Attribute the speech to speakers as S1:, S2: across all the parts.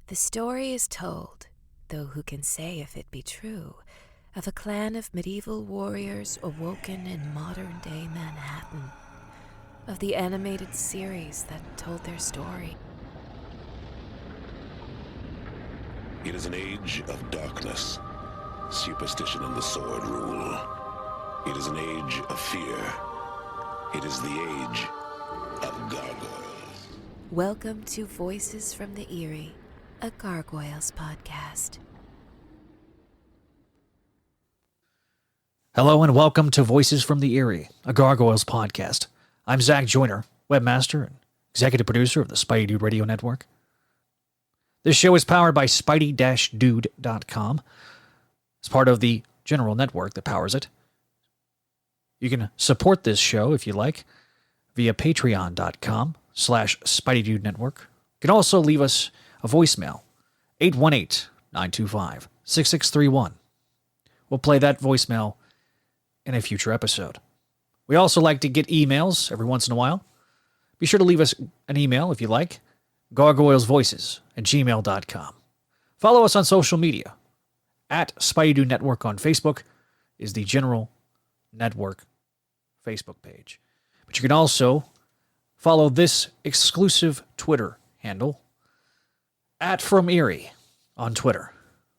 S1: The story is told, though who can say if it be true, of a clan of medieval warriors awoken in modern-day Manhattan, of the animated series that told their story.
S2: It is an age of darkness. Superstition and the sword rule. It is an age of fear. It is the age of gargoyles.
S1: Welcome to Voices from the Eyrie, a Gargoyles podcast.
S3: Hello and welcome to Voices from the Eyrie, a Gargoyles podcast. I'm Zach Joyner, webmaster and executive producer of the Spidey Dude Radio Network. This show is powered by Spidey-Dude.com. It's part of the general network that powers it. You can support this show if you like via patreon.com/SpideyDude Network. You can also leave us a voicemail, 818-925-6631. We'll play that voicemail in a future episode. We also like to get emails every once in a while. Be sure to leave us an email if you like, gargoylesvoices@gmail.com. Follow us on social media. At Spidey Dude Network on Facebook is the general network Facebook page. But you can also follow this exclusive Twitter handle, @FromErie on Twitter.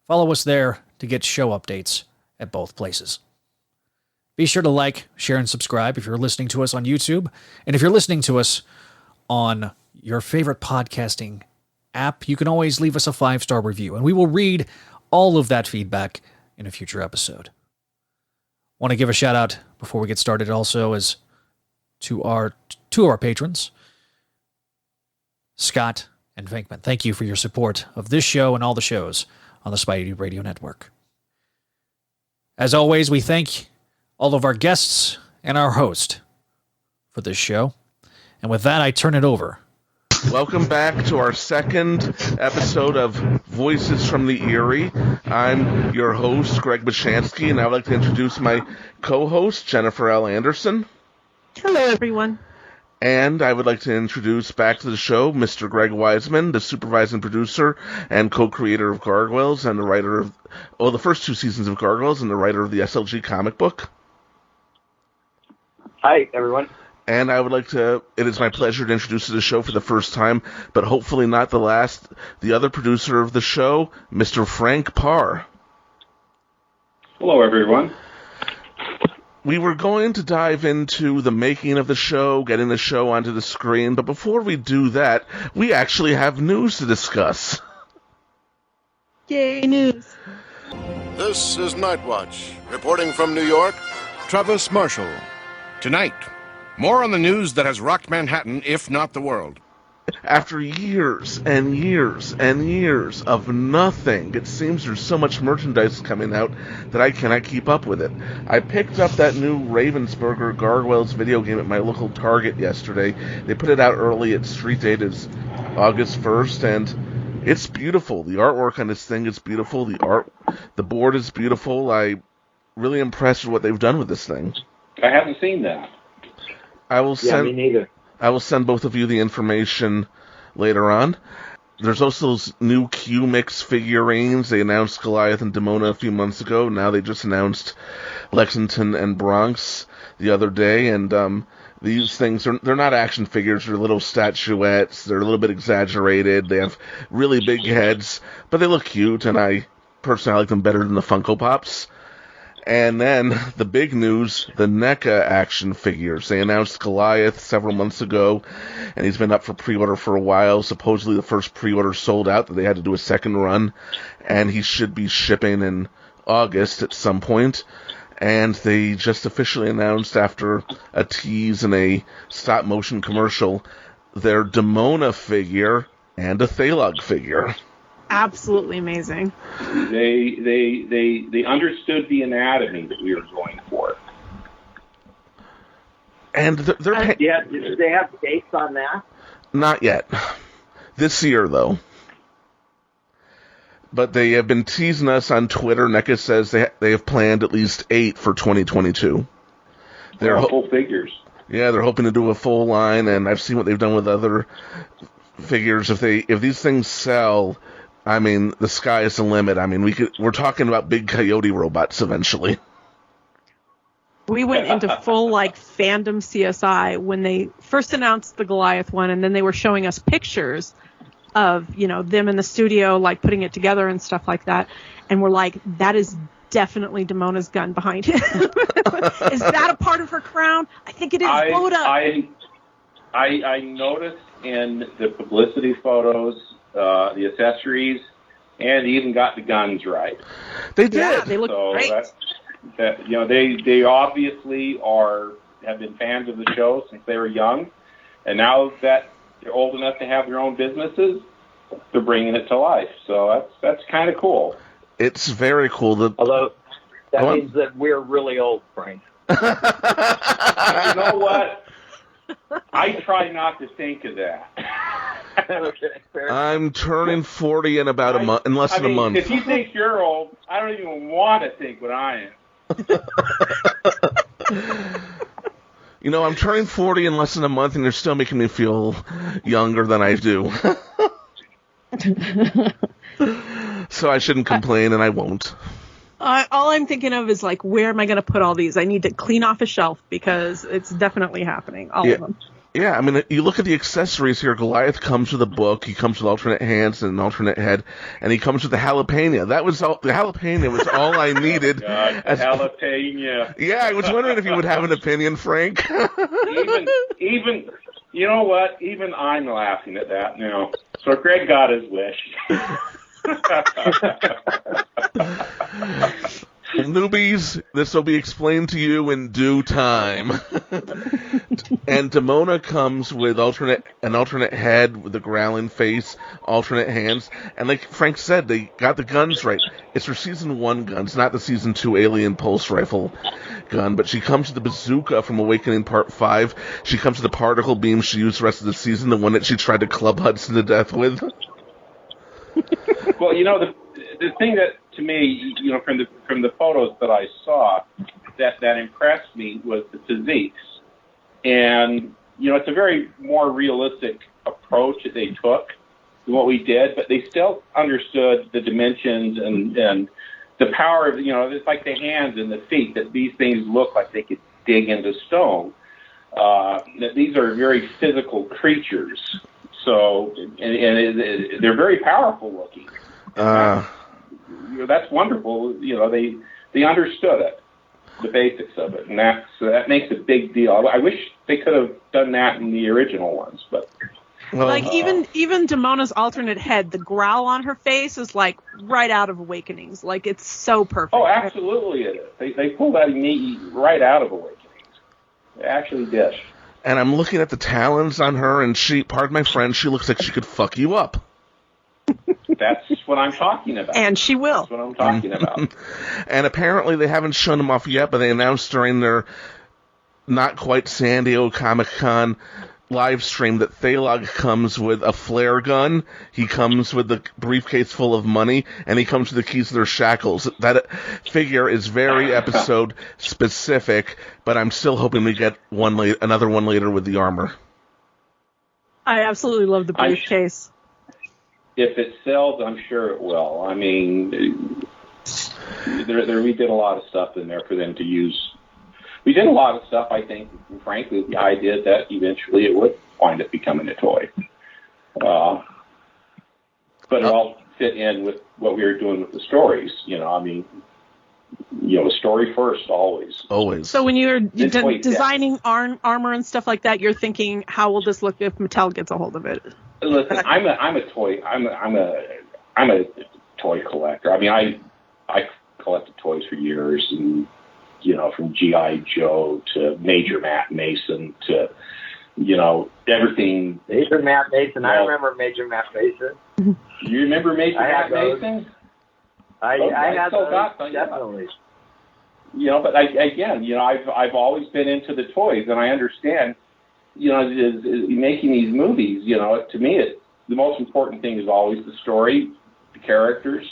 S3: Follow us there to get show updates at both places. Be sure to like, share, and subscribe if you're listening to us on YouTube. And if you're listening to us on your favorite podcasting app, you can always leave us a 5-star review, and we will read all of that feedback in a future episode. Want to give a shout out before we get started also as to our patrons, Scott and Venkman. Thank you for your support of this show and all the shows on the Spidey Dude Radio Network. As always, we thank all of our guests and our host for this show. And with that, I turn it over.
S4: Welcome back to our second episode of Voices from the Eyrie. I'm your host, Greg Weisman, and I would like to introduce my co-host, Jennifer L. Anderson.
S5: Hello, everyone.
S4: And I would like to introduce back to the show Mr. Greg Weisman, the supervising producer and co-creator of Gargoyles and the writer of, the first 2 seasons of Gargoyles and the writer of the SLG comic book.
S6: Hi, everyone.
S4: And I would like to, it is my pleasure to introduce to the show for the first time, but hopefully not the last, the other producer of the show, Mr. Frank Paur.
S6: Hello, everyone.
S4: We were going to dive into the making of the show, getting the show onto the screen, but before we do that, we actually have news to discuss.
S5: Yay, news.
S7: This is Nightwatch, reporting from New York, Travis Marshall. Tonight, more on the news that has rocked Manhattan, if not the world.
S4: After years and years and years of nothing, it seems there's so much merchandise coming out that I cannot keep up with it. I picked up that new Ravensburger Gargoyles video game at my local Target yesterday. They put it out early. Its street date is August 1st, and it's beautiful. The artwork on this thing is beautiful. The board is beautiful. I'm really impressed with what they've done with this thing.
S6: I haven't seen that. Me neither.
S4: I will send both of you the information later on. There's also those new Q-Mix figurines. They announced Goliath and Demona a few months ago. Now they just announced Lexington and Bronx the other day. And these things, they're not action figures. They're little statuettes. They're a little bit exaggerated. They have really big heads, but they look cute. And I personally like them better than the Funko Pops. And then, the big news, the NECA action figures. They announced Goliath several months ago, and he's been up for pre-order for a while. Supposedly the first pre-order sold out, that they had to do a second run, and he should be shipping in August at some point. And they just officially announced, after a tease and a stop-motion commercial, their Demona figure and a Thalog figure.
S5: Absolutely amazing.
S6: They understood the anatomy that we were going for.
S4: And they're
S6: do they have dates on that?
S4: Not yet. This year, though. But they have been teasing us on Twitter. NECA says they have planned at least 8 for 2022. They're
S6: full figures.
S4: Yeah, they're hoping to do a full line, and I've seen what they've done with other figures. If these things sell, I mean, the sky is the limit. I mean, we're talking about big coyote robots eventually.
S5: We went into full fandom CSI when they first announced the Goliath one, and then they were showing us pictures of them in the studio putting it together and stuff like that, and we're like, that is definitely Damona's gun behind it. Is that a part of her crown? I think it is. Blow it up.
S6: I noticed in the publicity photos, the accessories, and they even got the guns right.
S4: They did.
S5: Yeah, they look great.
S6: They obviously have been fans of the show since they were young, and now that they're old enough to have their own businesses, they're bringing it to life. So that's kind of cool.
S4: It's very cool.
S8: Although that means that we're really old, Frank.
S6: You know what? I try not to think of that.
S8: Okay, fair.
S4: I'm turning 40 in about a month, in less than a month.
S6: If you think you're old, I don't even want to think what I am.
S4: I'm turning 40 in less than a month, and you're still making me feel younger than I do. So I shouldn't complain, and I won't.
S5: All I'm thinking of is where am I going to put all these? I need to clean off a shelf because it's definitely happening. All of them.
S4: Yeah, I mean, you look at the accessories here. Goliath comes with a book. He comes with alternate hands and an alternate head, and he comes with the jalapeno. That was all. The jalapeno was all I needed.
S6: God, jalapeno.
S4: Yeah, I was wondering if you would have an opinion, Frank.
S6: even, you know what? Even I'm laughing at that now. So Greg got his wish.
S4: Newbies, this will be explained to you in due time. And Damona comes with an alternate head with a growling face, alternate hands, and like Frank said, they got the guns right. It's her season 1 guns, not the season 2 alien pulse rifle gun, but she comes with the bazooka from Awakening Part 5. She comes with the particle beam she used the rest of the season, the one that she tried to club Hudson to death with.
S6: Well, the thing that, to me, from the photos that I saw, that impressed me was the physiques. And, it's a very more realistic approach that they took than what we did, but they still understood the dimensions and the power of, it's like the hands and the feet, that these things look like they could dig into stone. That these are very physical creatures. So, and they're very powerful looking. That's wonderful. They understood it, the basics of it, and that makes a big deal. I wish they could have done that in the original ones, but
S5: even Damona's alternate head, the growl on her face is right out of Awakenings. It's so perfect.
S6: Oh, absolutely it is. They pulled that right out of Awakenings. They actually did.
S4: And I'm looking at the talons on her, and pardon my French, she looks like she could fuck you up.
S6: That's what I'm talking about.
S5: And she will.
S6: That's what I'm talking about.
S4: And apparently they haven't shown them off yet, but they announced during their not quite San Diego Comic-Con live stream that Thalog comes with a flare gun, he comes with the briefcase full of money, and he comes with the keys to their shackles. That figure is very episode specific, but I'm still hoping we get another one later with the armor.
S5: I absolutely love the briefcase.
S6: If it sells, I'm sure it will. I mean, we did a lot of stuff in there for them to use. We did a lot of stuff, I think, frankly, with the idea that eventually it would wind up becoming a toy. But it all fit in with what we were doing with the stories. Story first, always.
S4: Always.
S5: So when you're designing armor and stuff like that, you're thinking, how will this look if Mattel gets a hold of it?
S6: Listen, I'm a toy collector. I mean, I collected toys for years, and from G.I. Joe to Major Matt Mason to everything.
S8: Major Matt Mason. I remember Major Matt Mason.
S6: You remember Major Matt Mason?
S8: I had those, definitely.
S6: But I've always been into the toys, and I understand. Is making these movies, to me, the most important thing is always the story, the characters,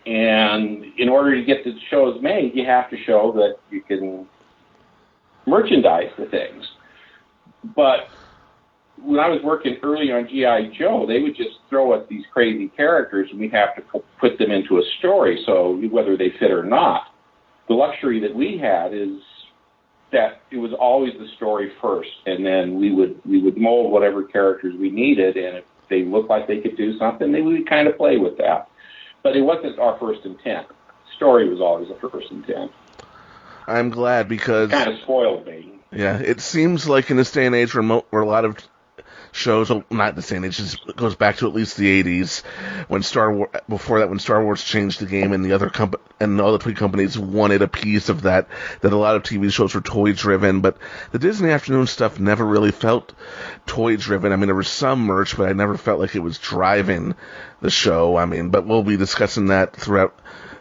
S6: and in order to get the shows made, you have to show that you can merchandise the things. But when I was working early on G.I. Joe, they would just throw us these crazy characters, and we'd have to put them into a story, so whether they fit or not. The luxury that we had is that it was always the story first, and then we would mold whatever characters we needed, and if they looked like they could do something, then we would kind of play with that. But it wasn't our first intent. Story was always the first intent.
S4: I'm glad, because
S6: it kind of spoiled me.
S4: Yeah, it seems like in this day and age where a lot of shows, not this day and age, it goes back to at least the 80s, when when Star Wars changed the game, and the other and all the three companies wanted a piece of that a lot of TV shows were toy driven, but the Disney Afternoon stuff never really felt toy driven. I mean, there was some merch, but I never felt like it was driving the show. I mean, but we'll be discussing that throughout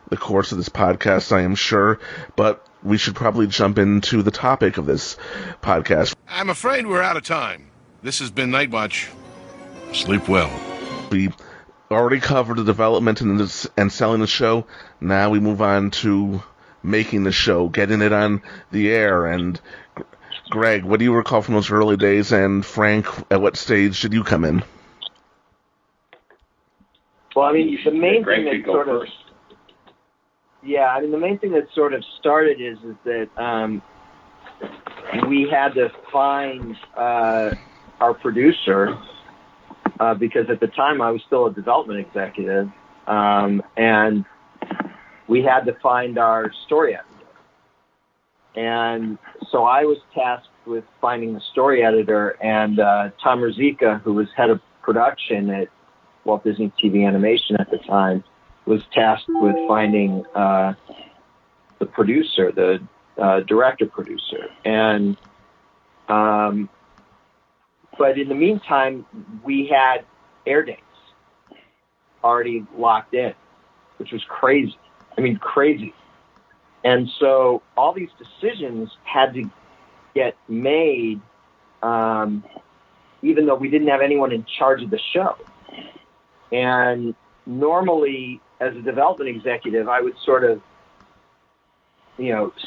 S4: the course of this podcast, I am sure, but we should probably jump into the topic of this podcast.
S7: I'm afraid we're out of time. This has been Nightwatch. Sleep well.
S4: We already covered the development and selling the show. Now we move on to making the show, getting it on the air. And Greg, what do you recall from those early days? And Frank, at what stage did you come in?
S8: Well, I mean, the main thing that sort of...
S6: first.
S8: Yeah, I mean, the main thing that sort of started is that we had to find our producer, because at the time I was still a development executive, and we had to find our story editor. And so I was tasked with finding the story editor, and Tom Ruzicka, who was head of production at Walt Disney TV Animation at the time, was tasked with finding the producer, the director-producer. And but in the meantime, we had air dates already locked in, which was crazy. I mean, crazy. And so all these decisions had to get made, even though we didn't have anyone in charge of the show. And normally, as a development executive, I would sort of,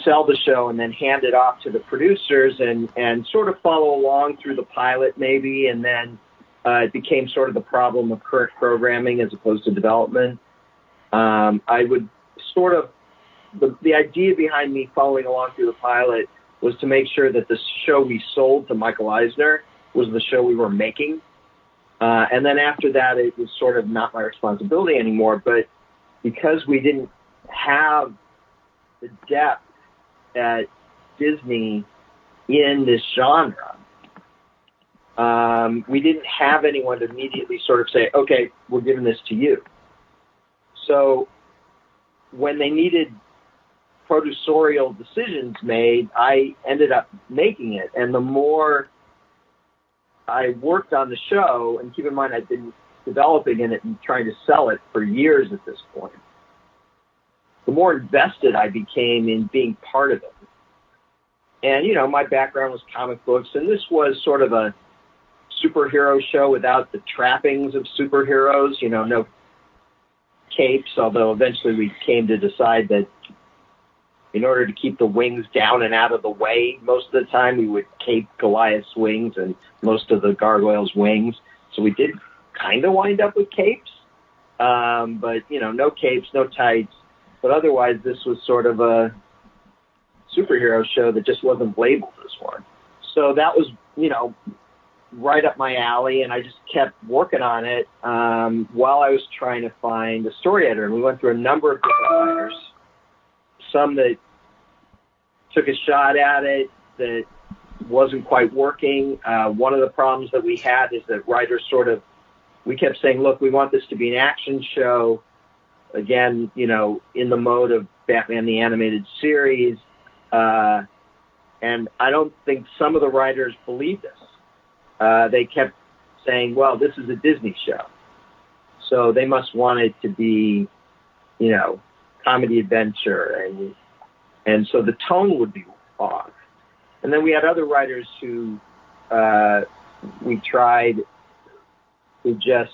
S8: sell the show and then hand it off to the producers and sort of follow along through the pilot maybe, and then it became sort of the problem of current programming as opposed to development. I would sort of, the idea behind me following along through the pilot was to make sure that the show we sold to Michael Eisner was the show we were making. And then after that, it was sort of not my responsibility anymore. But because we didn't have the depth at Disney in this genre, we didn't have anyone to immediately sort of say, okay, we're giving this to you. So when they needed producerial decisions made, I ended up making it. And the more I worked on the show, and keep in mind I'd been developing in it and trying to sell it for years at this point, the more invested I became in being part of it. And, my background was comic books, and this was sort of a superhero show without the trappings of superheroes, no capes, although eventually we came to decide that in order to keep the wings down and out of the way, most of the time we would cape Goliath's wings and most of the gargoyles' wings. So we did kind of wind up with capes, but, no capes, no tights. But otherwise, this was sort of a superhero show that just wasn't labeled as one. So that was, right up my alley, and I just kept working on it while I was trying to find a story editor. And we went through a number of different writers, some that took a shot at it that wasn't quite working. One of the problems that we had is that writers we kept saying, look, we want this to be an action show, again, in the mode of Batman the Animated Series. And I don't think some of the writers believed us. They kept saying, well, this is a Disney show, so they must want it to be, comedy adventure. And so the tone would be off. And then we had other writers who we tried who just,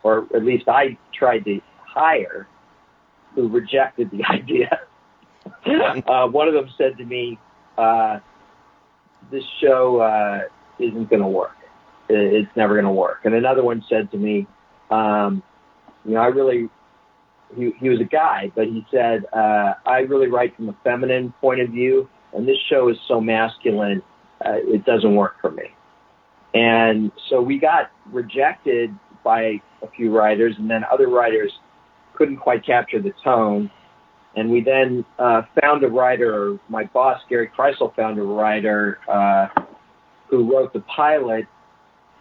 S8: or at least I tried to hire, who rejected the idea. One of them said to me, this show isn't going to work. it's never going to work. And another one said to me, he was a guy, but he said, I really write from a feminine point of view, and this show is so masculine, it doesn't work for me. And so we got rejected by a few writers, and then other writers couldn't quite capture the tone. And we then found a writer, my boss, Gary Kreisel, found a writer who wrote the pilot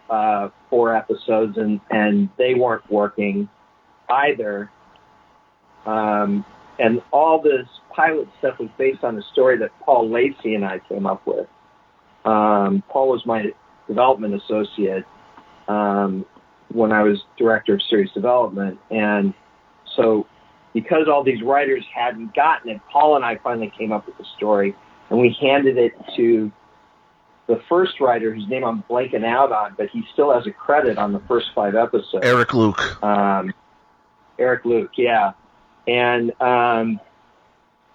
S8: 4 episodes, and they weren't working either. And all this pilot stuff was based on a story that Paul Lacey and I came up with. Paul was my development associate when I was director of series development. And so because all these writers hadn't gotten it, Paul and I finally came up with the story, and we handed it to the first writer, whose name I'm blanking out on, but he still has a credit on the first 5 episodes.
S4: Eric Luke.
S8: Eric Luke, yeah. And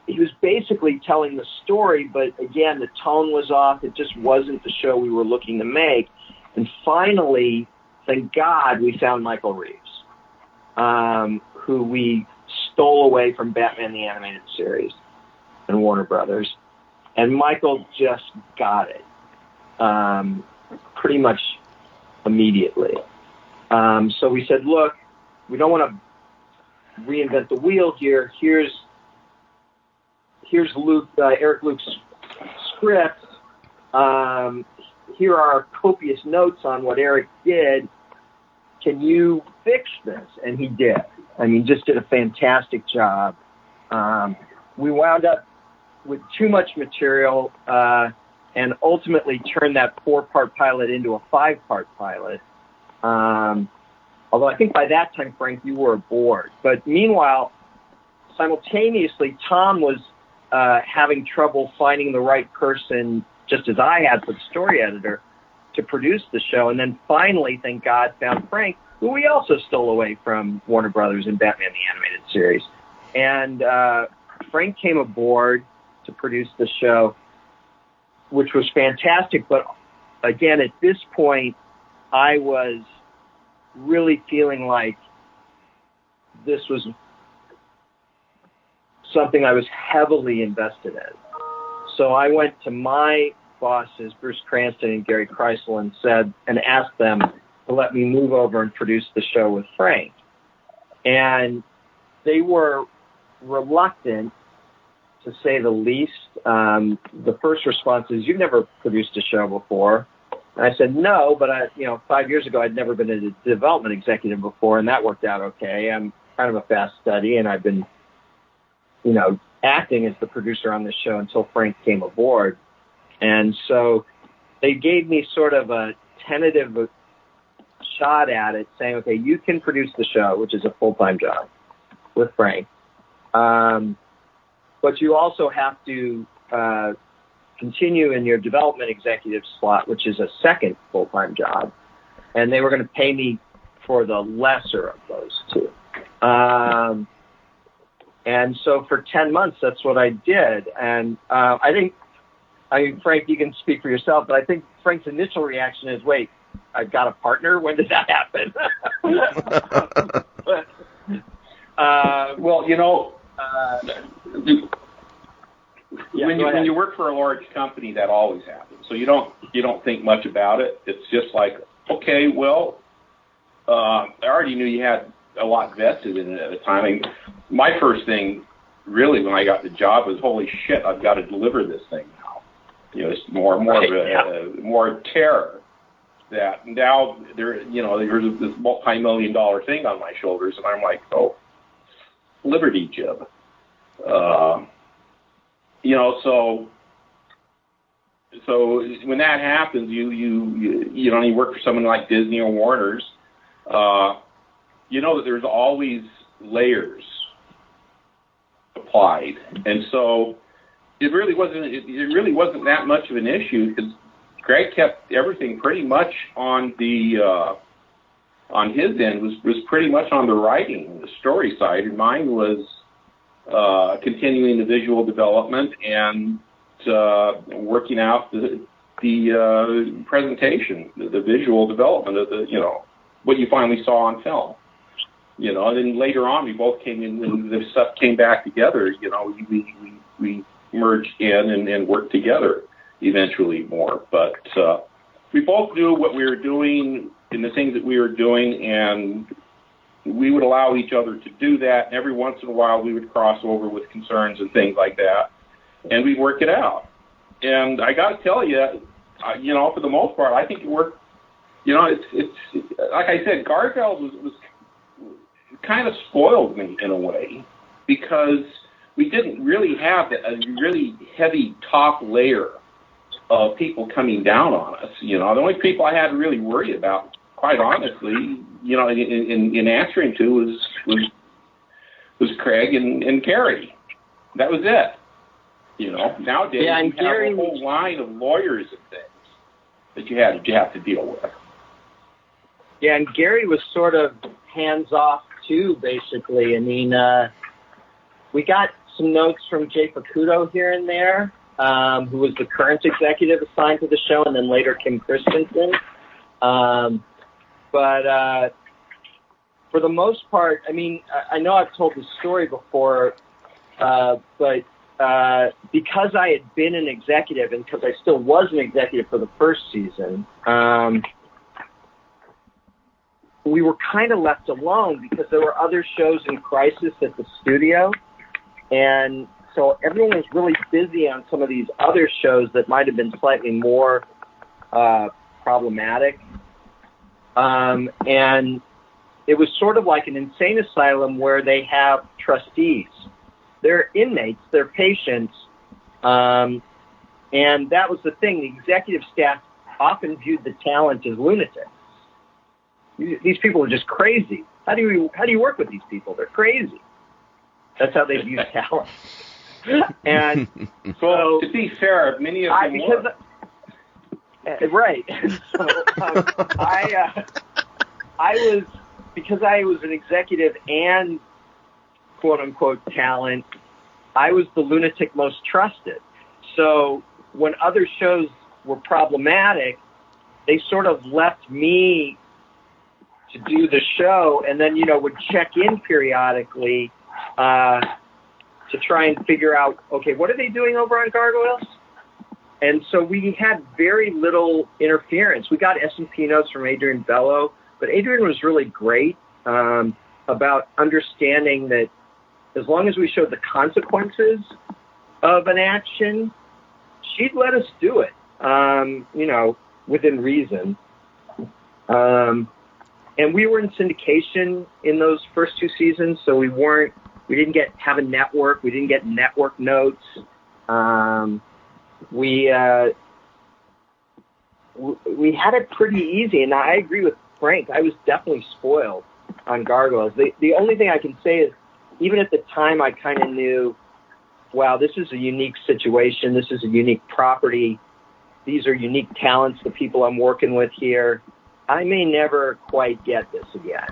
S8: he was basically telling the story, but again, the tone was off. It just wasn't the show we were looking to make. And finally, thank God, we found Michael Reeves, who we stole away from Batman the Animated Series and Warner Brothers. And Michael just got it pretty much immediately. So we said, look, we don't want to reinvent the wheel here. Here's Eric Luke's script. Here are copious notes on what Eric did. Can you fix this? And he did. I mean, just did a fantastic job. We wound up with too much material and ultimately turned that 4-part pilot into a 5-part pilot. Although I think by that time, Frank, you were aboard. But meanwhile, simultaneously, Tom was having trouble finding the right person, just as I had for the story editor, to produce the show. And then finally, thank God, found Frank, who we also stole away from Warner Brothers in Batman the Animated Series. And Frank came aboard to produce the show, which was fantastic. But again, at this point, I was really feeling like this was something I was heavily invested in. So I went to my bosses, Bruce Cranston and Gary Kreisel, and asked them to let me move over and produce the show with Frank. And they were reluctant, to say the least. The first response is, "You've never produced a show before." And I said, "No, but 5 years ago, I'd never been a development executive before, and that worked out okay. I'm kind of a fast study, and I've been, acting as the producer on this show until Frank came aboard." And so they gave me sort of a tentative shot at it, saying, "Okay, you can produce the show," which is a full-time job with Frank. But you also have to continue in your development executive slot, which is a second full-time job. And they were going to pay me for the lesser of those two. And so for 10 months, that's what I did. And I think, Frank, you can speak for yourself, but I think Frank's initial reaction is, wait, I've got a partner? When did that happen?
S6: When you work for a large company, that always happens. So you don't think much about it. It's just like, okay, well, I already knew you had a lot vested in it at the time. I mean, my first thing, really, when I got the job, was, holy shit, I've got to deliver this thing now. It's more terror that now there's this multi-million-dollar thing on my shoulders, and I'm like, oh, Liberty Jib. So when that happens, you work for someone like Disney or Warner's, that there's always layers applied, and so it really wasn't that much of an issue, because Greg kept everything pretty much on his end was pretty much on the writing, the story side, and mine was continuing the visual development and working out the presentation, the visual development of what you finally saw on film. And then later on, we both came in, and the stuff came back together. We merged in and worked together eventually more. But we both knew what we were doing and the things that we were doing, and we would allow each other to do that. And every once in a while, we would cross over with concerns and things like that, and we'd work it out. And I got to tell you, for the most part, I think it worked. It's like I said, Gargoyles was kind of spoiled me in a way, because we didn't really have a really heavy top layer of people coming down on us. The only people I had to really worry about, quite honestly, in answering to was Craig and Gary. That was it. Nowadays you have a whole line of lawyers and things that you have to deal with.
S8: Yeah, and Gary was sort of hands off too, basically. I mean, we got some notes from Jay Facuto here and there, who was the current executive assigned to the show, and then later Kim Christensen. But for the most part, I mean, I know I've told this story before, but because I had been an executive, and because I still was an executive for the first season, we were kind of left alone because there were other shows in crisis at the studio. And so everyone was really busy on some of these other shows that might have been slightly more problematic. And it was sort of like an insane asylum where they have trustees. They're inmates, they're patients. And that was the thing. The executive staff often viewed the talent as lunatics. These people are just crazy. How do you work with these people? They're crazy. That's how they view talent. And so,
S6: to be fair, many of them were.
S8: Right. So, because I was an executive and quote unquote talent, I was the lunatic most trusted. So when other shows were problematic, they sort of left me to do the show, and then, would check in periodically to try and figure out, okay, what are they doing over on Gargoyles? And so we had very little interference. We got S&P notes from Adrian Bello, but Adrian was really great about understanding that as long as we showed the consequences of an action, she'd let us do it, within reason. And we were in syndication in those first two seasons, so we didn't have a network. We didn't get network notes. We had it pretty easy, and I agree with Frank. I was definitely spoiled on Gargoyles. The only thing I can say is, even at the time, I kind of knew, wow, this is a unique situation. This is a unique property. These are unique talents, the people I'm working with here. I may never quite get this again.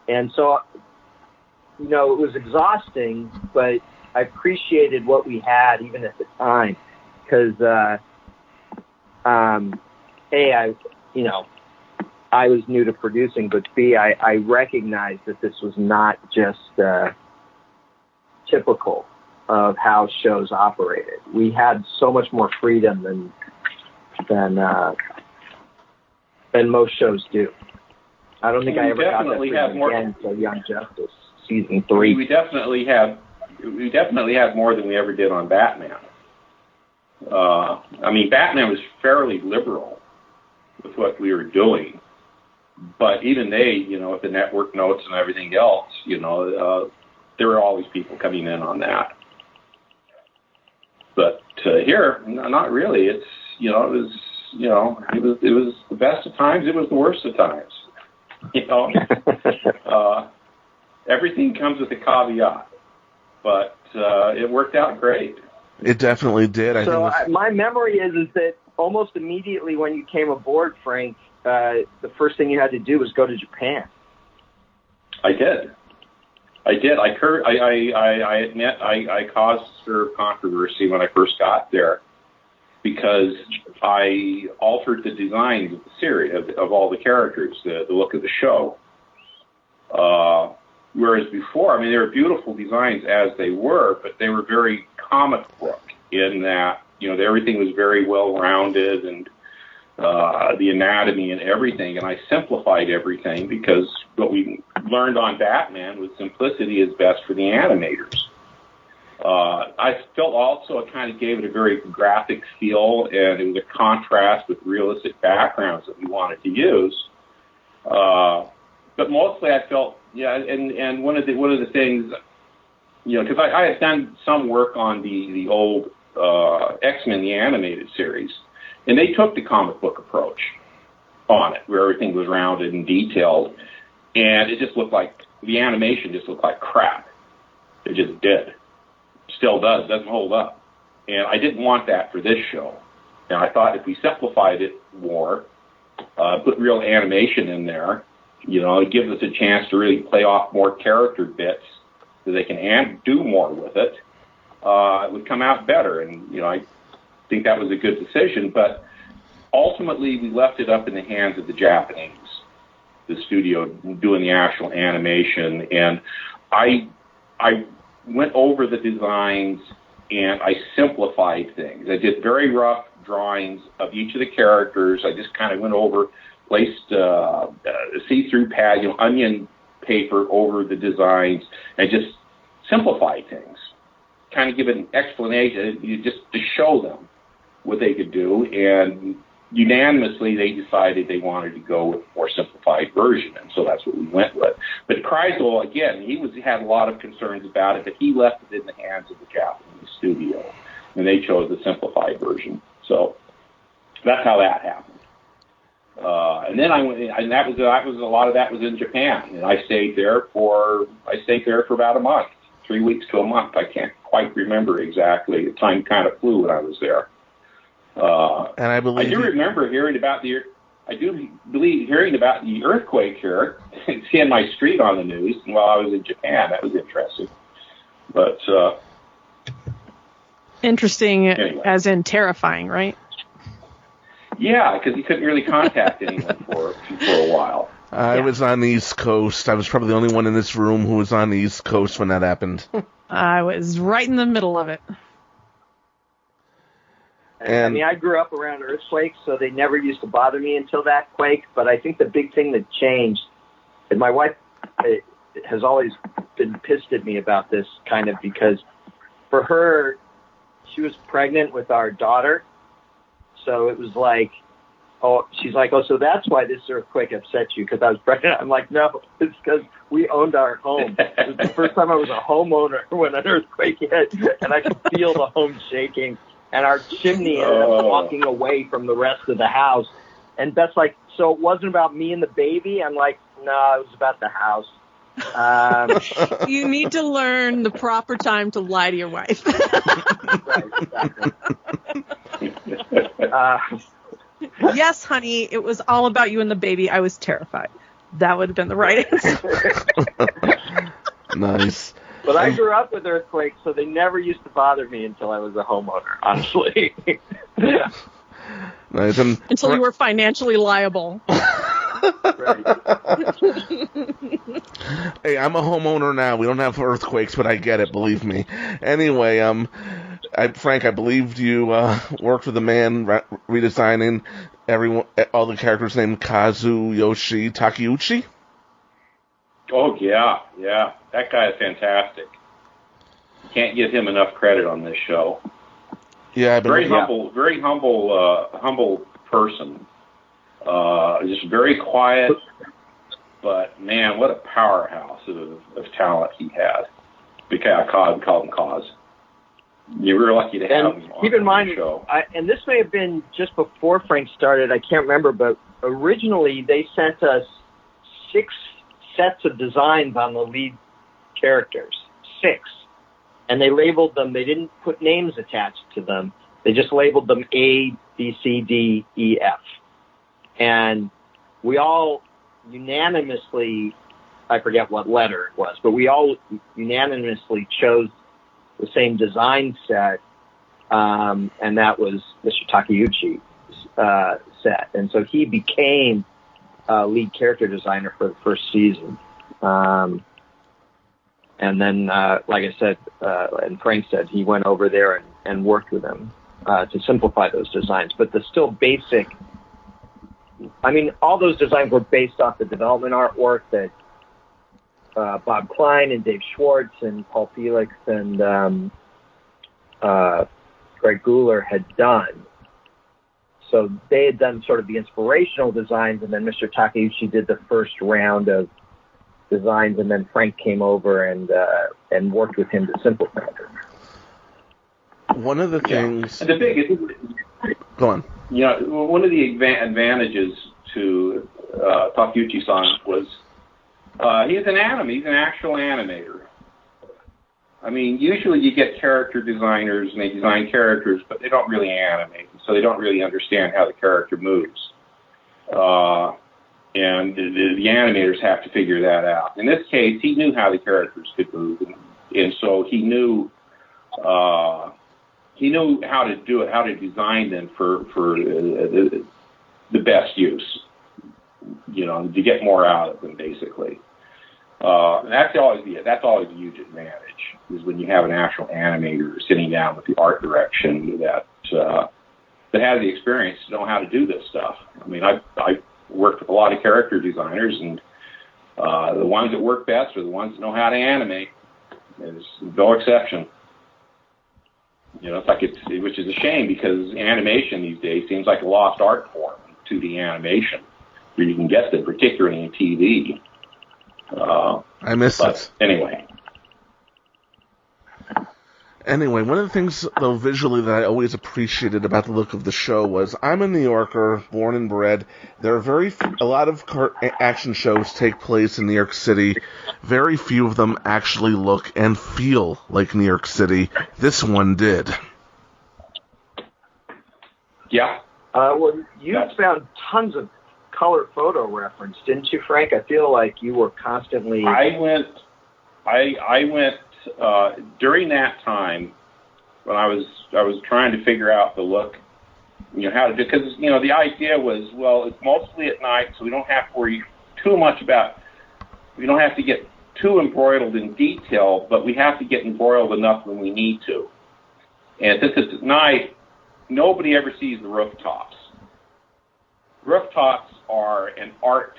S8: And so, it was exhausting, but I appreciated what we had even at the time, because, I was new to producing, but B, I recognized that this was not just typical of how shows operated. We had so much more freedom than most shows do. I don't think I ever got that freedom again until Young Justice season 3.
S6: We definitely had more than we ever did on Batman. Batman was fairly liberal with what we were doing, but even they, with the network notes and everything else, there were always people coming in on that. But here, not really. It's it was the best of times. It was the worst of times. Everything comes with a caveat, but it worked out great.
S4: It definitely did.
S8: My memory is that almost immediately when you came aboard, Frank, the first thing you had to do was go to Japan.
S6: I did. I admit I caused sort of controversy when I first got there. because I altered the designs of the series, of all the characters, the look of the show. Whereas before, I mean, they were beautiful designs as they were, but they were very comic book in that, everything was very well-rounded, and the anatomy and everything, and I simplified everything because what we learned on Batman was simplicity is best for the animators. I felt also it kind of gave it a very graphic feel, and it was a contrast with realistic backgrounds that we wanted to use. But mostly I felt, and one of the things, because I had done some work on the old X-Men, the animated series, and they took the comic book approach on it, where everything was rounded and detailed, and it just looked like, the animation just looked like crap. It just did. Still doesn't hold up. And I didn't want that for this show. And I thought if we simplified it more, put real animation in there, it gives us a chance to really play off more character bits so they can do more with it, it would come out better. And, I think that was a good decision. But ultimately, we left it up in the hands of the Japanese, the studio doing the actual animation. And I went over the designs and I simplified things. I did very rough drawings of each of the characters. I just kind of went over, placed a see-through pad, onion paper over the designs, and just simplified things. Kind of give an explanation, just to show them what they could do, and unanimously they decided they wanted to go with a more simplified version, and so that's what we went with. But Kreisel, again, he had a lot of concerns about it, but he left it in the hands of the Japanese studio, and they chose the simplified version. So that's how that happened. And then I went, and that was a lot of that was in Japan, and I stayed there for about a month, 3 weeks to a month. I can't quite remember exactly. The time kind of flew when I was there.
S4: And I do
S6: remember hearing about the earthquake here, seeing my street on the news while I was in Japan. That was interesting. But
S5: interesting,
S6: anyway.
S5: As in terrifying, right?
S6: Yeah, because you couldn't really contact anyone for a while.
S4: I was on the East Coast. I was probably the only one in this room who was on the East Coast when that happened.
S5: I was right in the middle of it.
S8: And I grew up around earthquakes, so they never used to bother me until that quake. But I think the big thing that changed, and my wife has always been pissed at me about this, kind of, because for her, she was pregnant with our daughter. So it was like, she's like, so that's why this earthquake upset you, because I was pregnant. I'm like, no, it's because we owned our home. It was the first time I was a homeowner when an earthquake hit, and I could feel the home shaking. And our chimney ended up walking away from the rest of the house. And Beth's like, so it wasn't about me and the baby? I'm like, no, it was about the house.
S5: You need to learn the proper time to lie to your wife.
S8: Right, exactly.
S5: Yes, honey, it was all about you and the baby. I was terrified. That would have been the right answer.
S4: Nice.
S8: But I grew up with earthquakes, so they never used to bother me until I was a homeowner, honestly.
S4: Nice.
S5: Until you were financially liable.
S8: Right.
S4: Hey, I'm a homeowner now. We don't have earthquakes, but I get it, believe me. Anyway, Frank, I believed you worked with a man redesigning all the characters named Kazuyoshi Takeuchi.
S6: Oh, yeah. That guy is fantastic. You can't give him enough credit on this show.
S4: Yeah,
S6: very humble person. Just very quiet, but man, what a powerhouse of talent he had. I called him Cause. You were lucky to have him on the show.
S8: And this may have been just before Frank started, I can't remember, but originally they sent us 6 sets of designs on the lead characters. 6. And they labeled them, they didn't put names attached to them. They just labeled them A, B, C, D, E, F. And we all unanimously, I forget what letter it was, but we all unanimously chose the same design set. and that was Mr. Takeuchi's set. And so he became lead character designer for the first season. And then, like I said, and Frank said, he went over there and worked with them to simplify those designs. But the still basic, I mean, all those designs were based off the development artwork that Bob Klein and Dave Schwartz and Paul Felix and Greg Guler had done. So they had done sort of the inspirational designs, and then Mr. Takeuchi did the first round of designs, and then Frank came over and worked with him to simplify it.
S4: One of the things...
S6: And the thing is...
S4: Go on.
S6: You know, one of the advantages to Takeuchi-san was he's an actual animator. I mean, usually you get character designers and they design characters, but they don't really animate, so they don't really understand how the character moves. And the animators have to figure that out. In this case, he knew how the characters could move, and so he knew how to do it, how to design them for the best use. You know, to get more out of them, basically. And that's always a huge advantage, is when you have an actual animator sitting down with the art direction that has the experience to know how to do this stuff. I mean, I worked with a lot of character designers, and the ones that work best are the ones that know how to animate. There's no exception. You know, which is a shame, because animation these days seems like a lost art form, 2D animation, where you can get them, particularly in TV.
S4: I miss it.
S6: Anyway,
S4: one of the things, though, visually that I always appreciated about the look of the show was, I'm a New Yorker, born and bred. There are a lot of action shows take place in New York City. Very few of them actually look and feel like New York City. This one did.
S6: Yeah.
S8: Well, you found tons of color photo reference, didn't you, Frank? I feel like you were constantly...
S6: I went during that time when I was trying to figure out the look, you know, how to do, because, you know, the idea was, well, it's mostly at night, so we don't have to worry too much about, we don't have to get too embroiled in detail, but we have to get embroiled enough when we need to. And since it's at night, nobody ever sees the rooftops. Rooftops are an art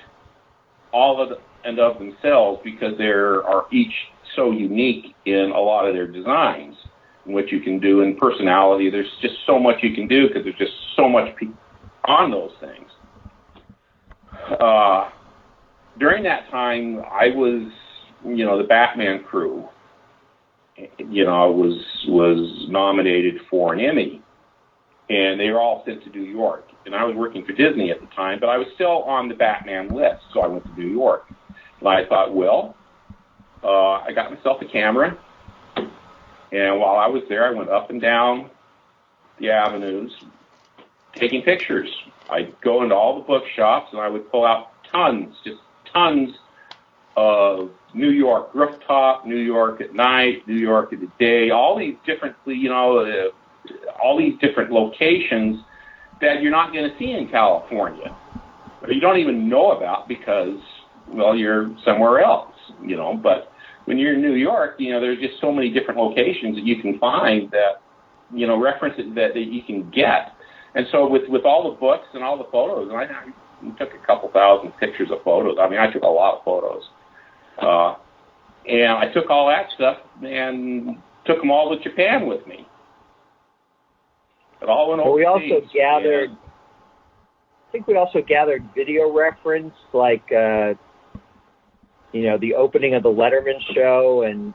S6: all of themselves, because they are each so unique in a lot of their designs and what you can do in personality. There's just so much you can do because there's just so much on those things. During that time, I was, you know, the Batman crew, you know, was nominated for an Emmy, and they were all sent to New York. And I was working for Disney at the time, but I was still on the Batman list, so I went to New York. And I thought, well, I got myself a camera, and while I was there, I went up and down the avenues taking pictures. I'd go into all the bookshops, and I would pull out tons of New York rooftop, New York at night, New York in the day, all these different, you know, all these different locations that you're not going to see in California, or you don't even know about because, well, you're somewhere else, you know. But when you're in New York, you know, there's just so many different locations that you can find that, you know, references that you can get. And so with all the books and all the photos, and I took a couple thousand pictures of photos. I mean, I took a lot of photos. And I took all that stuff and took them all to Japan with me. It all went overseas.
S8: We also gathered, I think we also gathered video reference, like, you know, the opening of the Letterman show and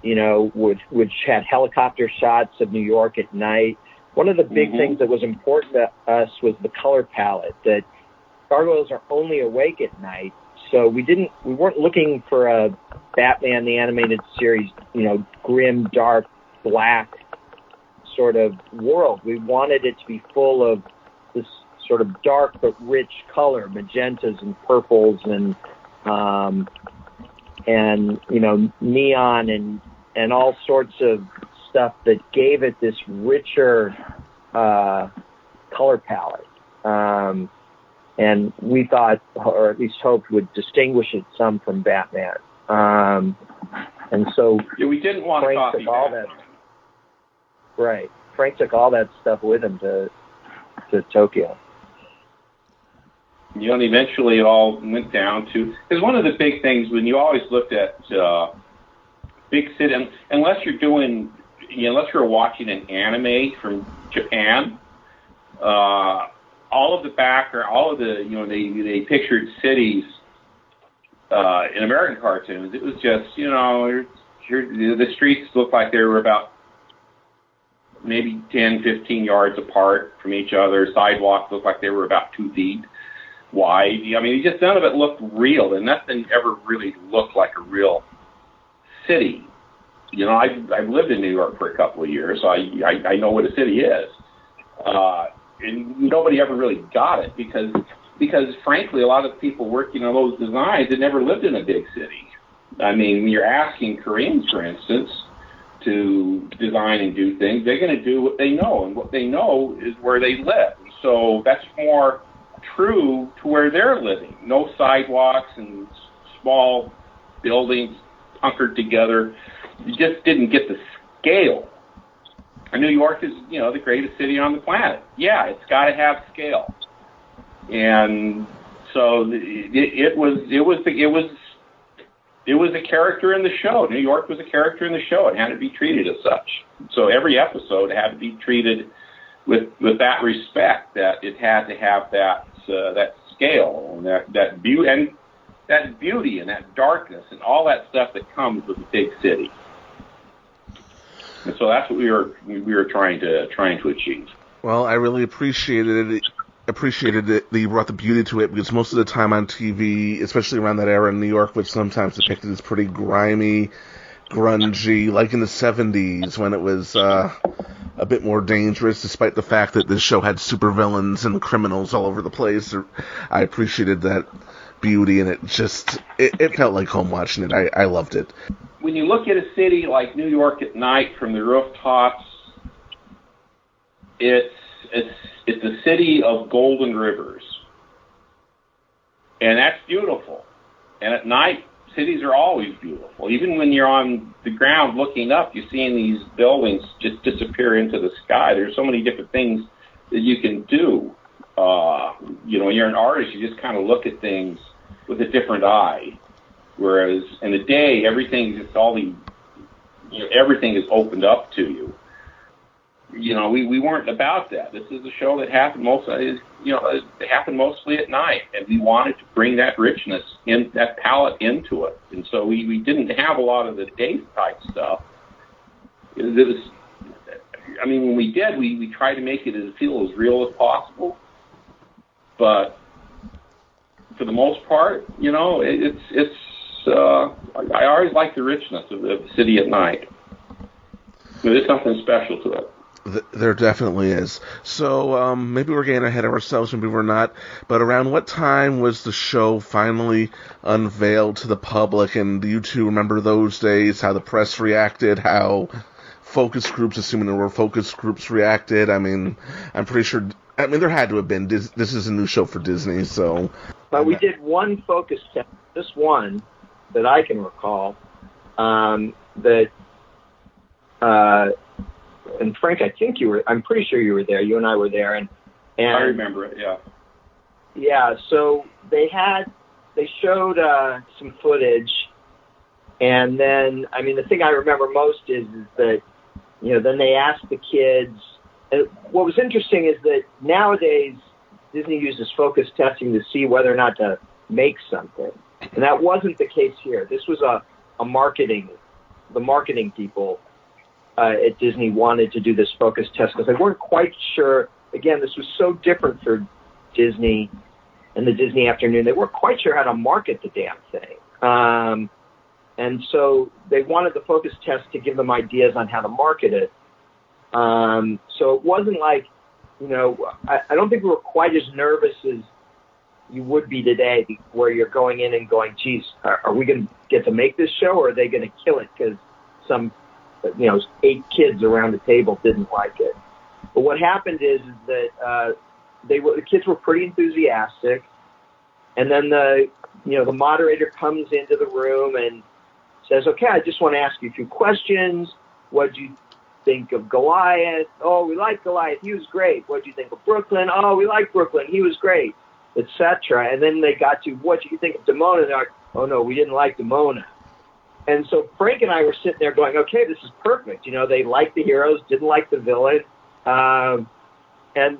S8: you know, which had helicopter shots of New York at night. One of the big things that was important to us was the color palette, that gargoyles are only awake at night. So we weren't looking for a Batman the Animated Series, you know, grim, dark, black sort of world. We wanted it to be full of this sort of dark but rich color, magentas and purples and you know, neon and all sorts of stuff that gave it this richer color palette. And we thought, or at least hoped, would distinguish it some from Batman. And so
S6: we didn't want to copy
S8: that. Right. Frank took all that stuff with him to Tokyo.
S6: And eventually it all went down to, because one of the big things when you always looked at big city, unless you're watching an anime from Japan, all of the background, all of the, they pictured cities in American cartoons. It was just, the streets looked like they were about maybe 10, 15 yards apart from each other. Sidewalks looked like they were about 2 feet wide. I mean, just none of it looked real, and nothing ever really looked like a real city. I've lived in New York for a couple of years, so I know what a city is. And nobody ever really got it because frankly, a lot of the people working on those designs had never lived in a big city. I mean, when you're asking Koreans, for instance, to design and do things, they're going to do what they know, and what they know is where they live. So that's more true to where they're living. No sidewalks and small buildings hunkered together. You just didn't get the scale. And New York is, the greatest city on the planet. Yeah, it's got to have scale. And so it was a character in the show. New York was a character in the show. It had to be treated as such. So every episode had to be treated with that respect, that it had to have that scale and that beauty and that darkness and all that stuff that comes with a big city. And so that's what we were trying to achieve.
S4: Well, I really appreciated it that you brought the beauty to it, because most of the time on TV, especially around that era in New York, was sometimes depicted as pretty grimy, grungy, like in the 70s when it was a bit more dangerous, despite the fact that this show had supervillains and criminals all over the place. I appreciated that beauty, and it felt like home watching it. I loved it.
S6: When you look at a city like New York at night from the rooftops, it's a city of golden rivers. And that's beautiful. And at night, cities are always beautiful. Even when you're on the ground looking up, you're seeing these buildings just disappear into the sky. There's so many different things that you can do. When you're an artist, you just kind of look at things with a different eye. Whereas in the day, everything is everything is opened up to you. We weren't about that. This is a show that happened it happened mostly at night, and we wanted to bring that richness in, that palette into it. And so we didn't have a lot of the day type stuff. When we did, we tried to make it feel as real as possible. But for the most part, I always like the richness of the city at night. There's something special to it.
S4: There definitely is. So maybe we're getting ahead of ourselves, maybe we're not. But around what time was the show finally unveiled to the public? And do you two remember those days, how the press reacted, how focus groups, assuming there were focus groups, reacted? I mean, I'm pretty sure... there had to have been. This is a new show for Disney, so...
S8: But we did one focus test, just one, that I can recall, and Frank, I'm pretty sure you were there. You and I were there, and
S6: I remember it. Yeah.
S8: Yeah. So they showed some footage, and then the thing I remember most is that then they asked the kids. And what was interesting is that nowadays Disney uses focus testing to see whether or not to make something, and that wasn't the case here. This was the marketing people at Disney wanted to do this focus test because they weren't quite sure. Again, this was so different for Disney and the Disney Afternoon. They weren't quite sure how to market the damn thing. And so they wanted the focus test to give them ideas on how to market it. So it wasn't like, I don't think we were quite as nervous as you would be today, where you're going in and going, geez, are we going to get to make this show, or are they going to kill it because some 8 kids around the table didn't like it. But what happened is that the kids were pretty enthusiastic, and then the moderator comes into the room and says, "Okay, I just want to ask you a few questions. What did you think of Goliath? Oh, we like Goliath. He was great. What did you think of Brooklyn? Oh, we like Brooklyn. He was great," etc. And then they got to, "What did you think of Demona?" And they're like, "Oh no, we didn't like Demona." And so Frank and I were sitting there going, "Okay, this is perfect." They liked the heroes, didn't like the villain. But then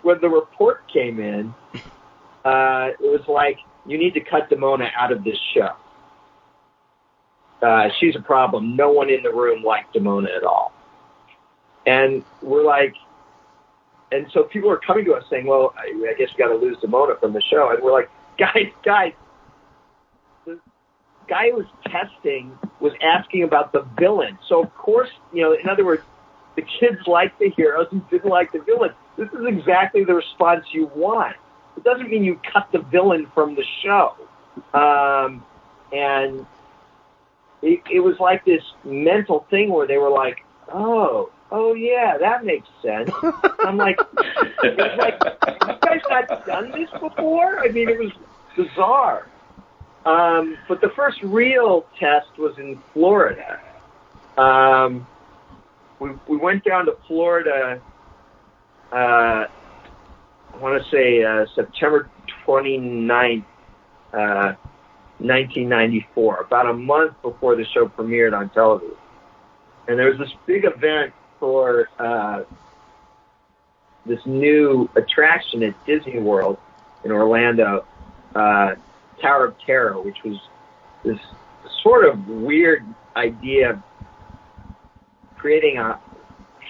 S8: when the report came in, it was like, "You need to cut Demona out of this show. She's a problem. No one in the room liked Demona at all." And we're like, and so people are coming to us saying, "Well, I guess we got to lose Demona from the show." And we're like, guys, the guy who was testing was asking about the villain. So of course, in other words, the kids liked the heroes and didn't like the villain. This is exactly the response you want. It doesn't mean you cut the villain from the show. And it was like this mental thing where they were like, oh yeah, that makes sense. I'm like, it was like, you guys not done this before? I mean, it was bizarre. But the first real test was in Florida. We went down to Florida, I want to say September 29th, 1994, about a month before the show premiered on television. And there was this big event for this new attraction at Disney World in Orlando, Tower of Terror, which was this sort of weird idea of creating a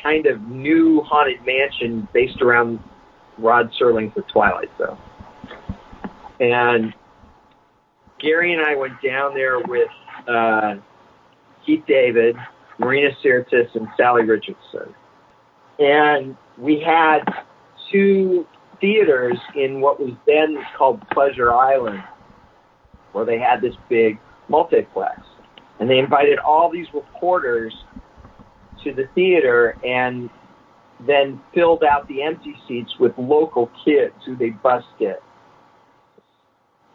S8: kind of new haunted mansion based around Rod Serling's The Twilight Zone. And Gary and I went down there with Keith David, Marina Sirtis, and Sally Richardson. And we had 2 theaters in what was then called Pleasure Island, where they had this big multiplex. And they invited all these reporters to the theater and then filled out the empty seats with local kids who they busted.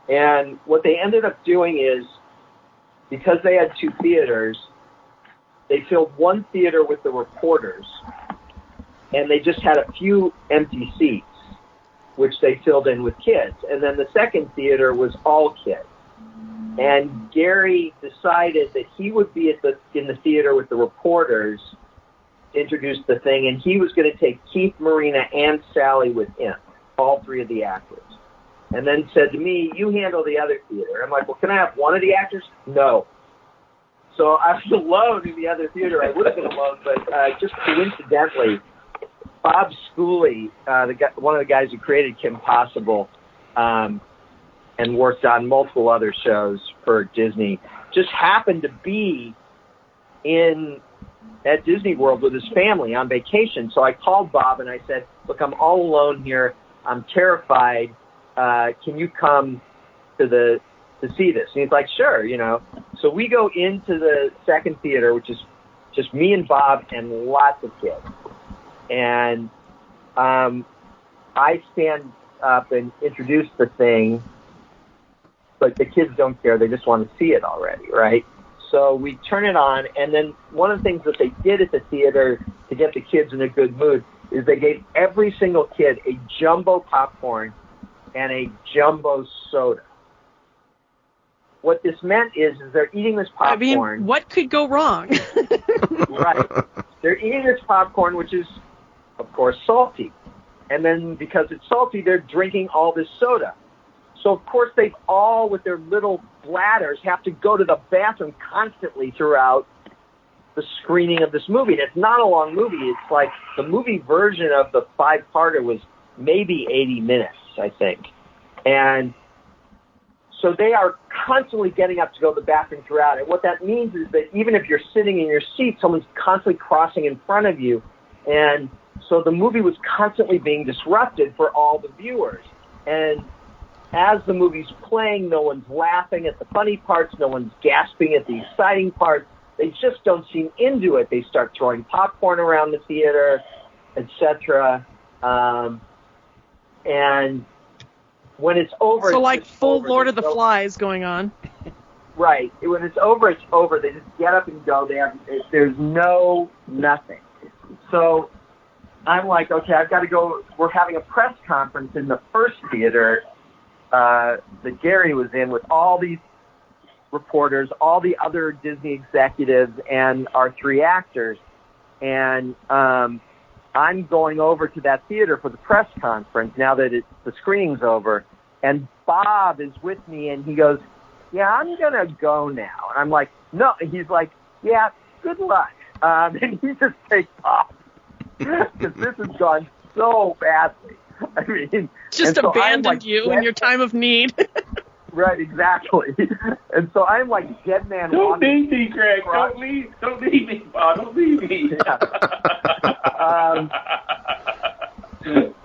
S8: And what they ended up doing is, because they had 2 theaters, they filled one theater with the reporters, and they just had a few empty seats, which they filled in with kids. And then the second theater was all kids. And Gary decided that he would be in the theater with the reporters to introduce the thing, and he was going to take Keith, Marina, and Sally with him, all 3 of the actors. And then said to me, "You handle the other theater." I'm like, "Well, can I have one of the actors?" "No." So I was alone in the other theater. I would have been alone, but just coincidentally, Bob Schooley, one of the guys who created Kim Possible, and worked on multiple other shows for Disney, just happened to be at Disney World with his family on vacation. So I called Bob and I said, "Look, I'm all alone here. I'm terrified. Can you come to see this?" And he's like, "Sure, So we go into the second theater, which is just me and Bob and lots of kids. And I stand up and introduce the thing, but the kids don't care. They just want to see it already, right? So we turn it on, and then one of the things that they did at the theater to get the kids in a good mood is they gave every single kid a jumbo popcorn and a jumbo soda. What this meant is they're eating this popcorn.
S5: I mean, what could go wrong?
S8: Right. They're eating this popcorn, which is, of course, salty. And then because it's salty, they're drinking all this soda. So, of course, they've all, with their little bladders, have to go to the bathroom constantly throughout the screening of this movie. And it's not a long movie. It's like the movie version of the 5-parter was maybe 80 minutes, I think. And so they are constantly getting up to go to the bathroom throughout. And what that means is that even if you're sitting in your seat, someone's constantly crossing in front of you. And so the movie was constantly being disrupted for all the viewers. And as the movie's playing, no one's laughing at the funny parts, no one's gasping at the exciting parts. they just don't seem into it. They start throwing popcorn around the theater, etc. And when it's over,
S5: So
S8: it's
S5: like
S8: just
S5: full
S8: over.
S5: Lord of the
S8: There's no-
S5: Flies going on.
S8: Right. When it's over, it's over. They just get up and go. There's no nothing. So I'm like, okay, I've got to go. We're having a press conference in the first theater that Gary was in with all these reporters, all the other Disney executives, and our 3 actors. And I'm going over to that theater for the press conference now that the screening's over. And Bob is with me, and he goes, yeah, I'm going to go now. And I'm like, no. And he's like, yeah, good luck. And he just takes off because this has gone so badly. I mean,
S5: Just
S8: so
S5: abandoned you in your time of need.
S8: Right, exactly. And so I'm like dead man
S6: Don't
S8: walking.
S6: leave me, Greg. Don't leave me, Bob. Don't leave me.
S8: Yeah.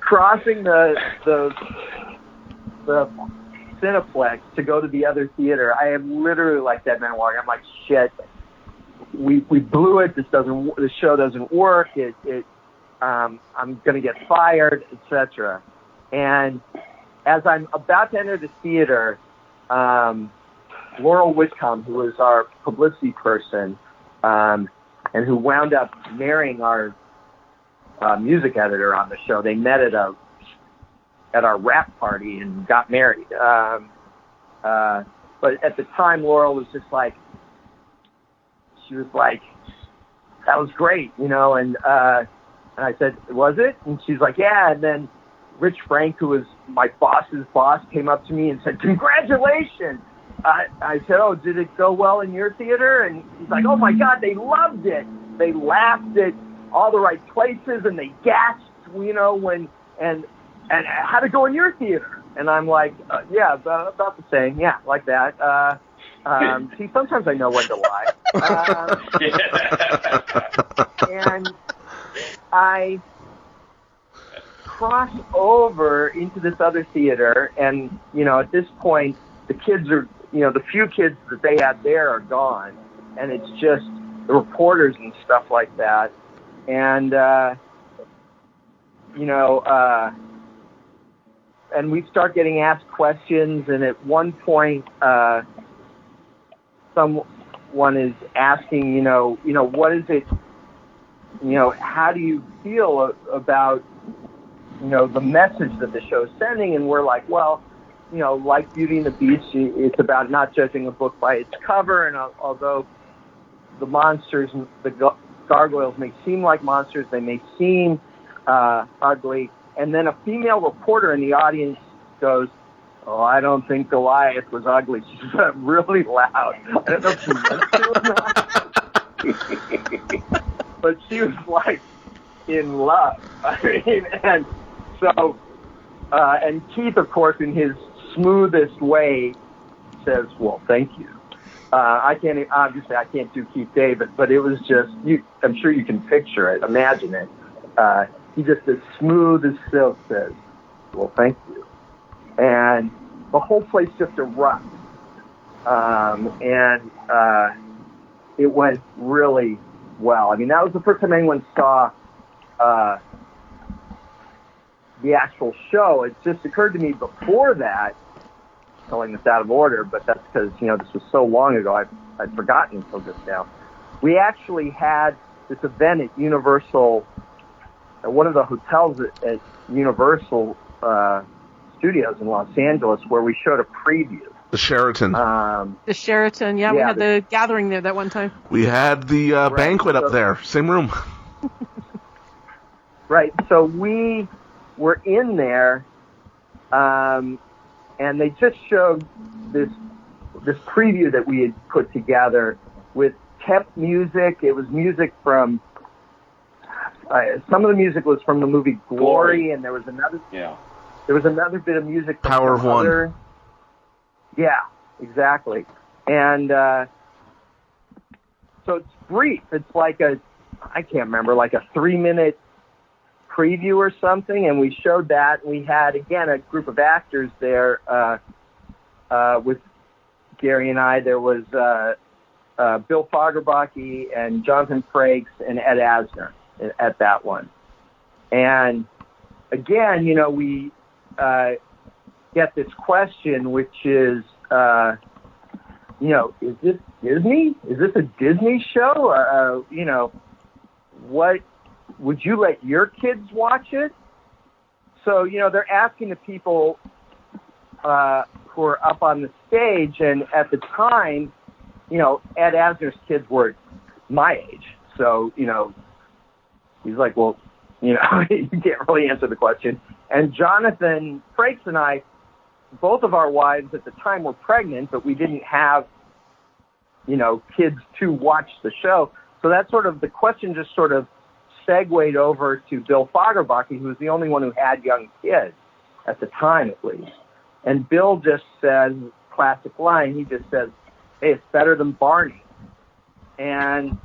S8: Crossing the Cineplex to go to the other theater. I am literally like dead man walking. I'm like, shit. We blew it. The show doesn't work. I'm going to get fired, etc. And as I'm about to enter the theater, Laurel Whitcomb, who was our publicity person, and who wound up marrying our music editor on the show, they met at our wrap party and got married. But at the time, Laurel was just like, she was like, that was great, and I said, was it? And she's like, yeah. And then Rich Frank, who was my boss's boss, came up to me and said, congratulations. I said, oh, did it go well in your theater? And he's like, oh my God, they loved it. They laughed at all the right places and they gasped, and how'd it go in your theater? And I'm like, yeah, about the same. Yeah, like that. See, sometimes I know when to lie. And I cross over into this other theater, and, at this point, the kids are, the few kids that they had there are gone, and it's just the reporters and stuff like that. And, and we start getting asked questions, and at one point, someone is asking, what is it, how do you feel about, the message that the show's sending? And we're like, well, like Beauty and the Beast, it's about not judging a book by its cover, and although the monsters, the gargoyles may seem like monsters, they may seem ugly. And then a female reporter in the audience goes, oh, I don't think Goliath was ugly. She's really loud. I don't know if she meant to or not. But she was like in love. I mean, and so, and Keith, of course, in his smoothest way says, well, thank you. I can't do Keith David, but it was just, I'm sure you can picture it, imagine it. He just, as smooth as silk, says, well, thank you. And the whole place just erupts. And it went really well. I mean, that was the first time anyone saw the actual show. It just occurred to me before that, telling this out of order, but that's because, this was so long ago, I'd forgotten until just now. We actually had this event at Universal, at one of the hotels at Universal Studios in Los Angeles, where we showed a preview.
S4: The Sheraton.
S5: The Sheraton, yeah, we had the gathering there that one time.
S4: We had the banquet up there, same room.
S8: Right, so we were in there, and they just showed this preview that we had put together with temp music. It was music from some of the music was from the movie Glory, and there was another. Yeah. There was another bit of music from
S4: Power of One.
S8: Yeah, exactly. And so it's brief. It's like I can't remember, like a 3-minute preview or something, and we showed that. We had, again, a group of actors there with Gary and I. There was Bill Fagerbakke and Jonathan Frakes and Ed Asner at that one. And again, we get this question, which is, is this Disney? Is this a Disney show? What would you let your kids watch it? So, they're asking the people who are up on the stage, and at the time, Ed Asner's kids were my age. So, he's like, well, you can't really answer the question. And Jonathan Frakes and I, both of our wives at the time were pregnant, but we didn't have, kids to watch the show. So that the question just sort of segued over to Bill Fagerbakke, who was the only one who had young kids at the time, at least. And Bill just says, classic line, he just says, hey, it's better than Barney. And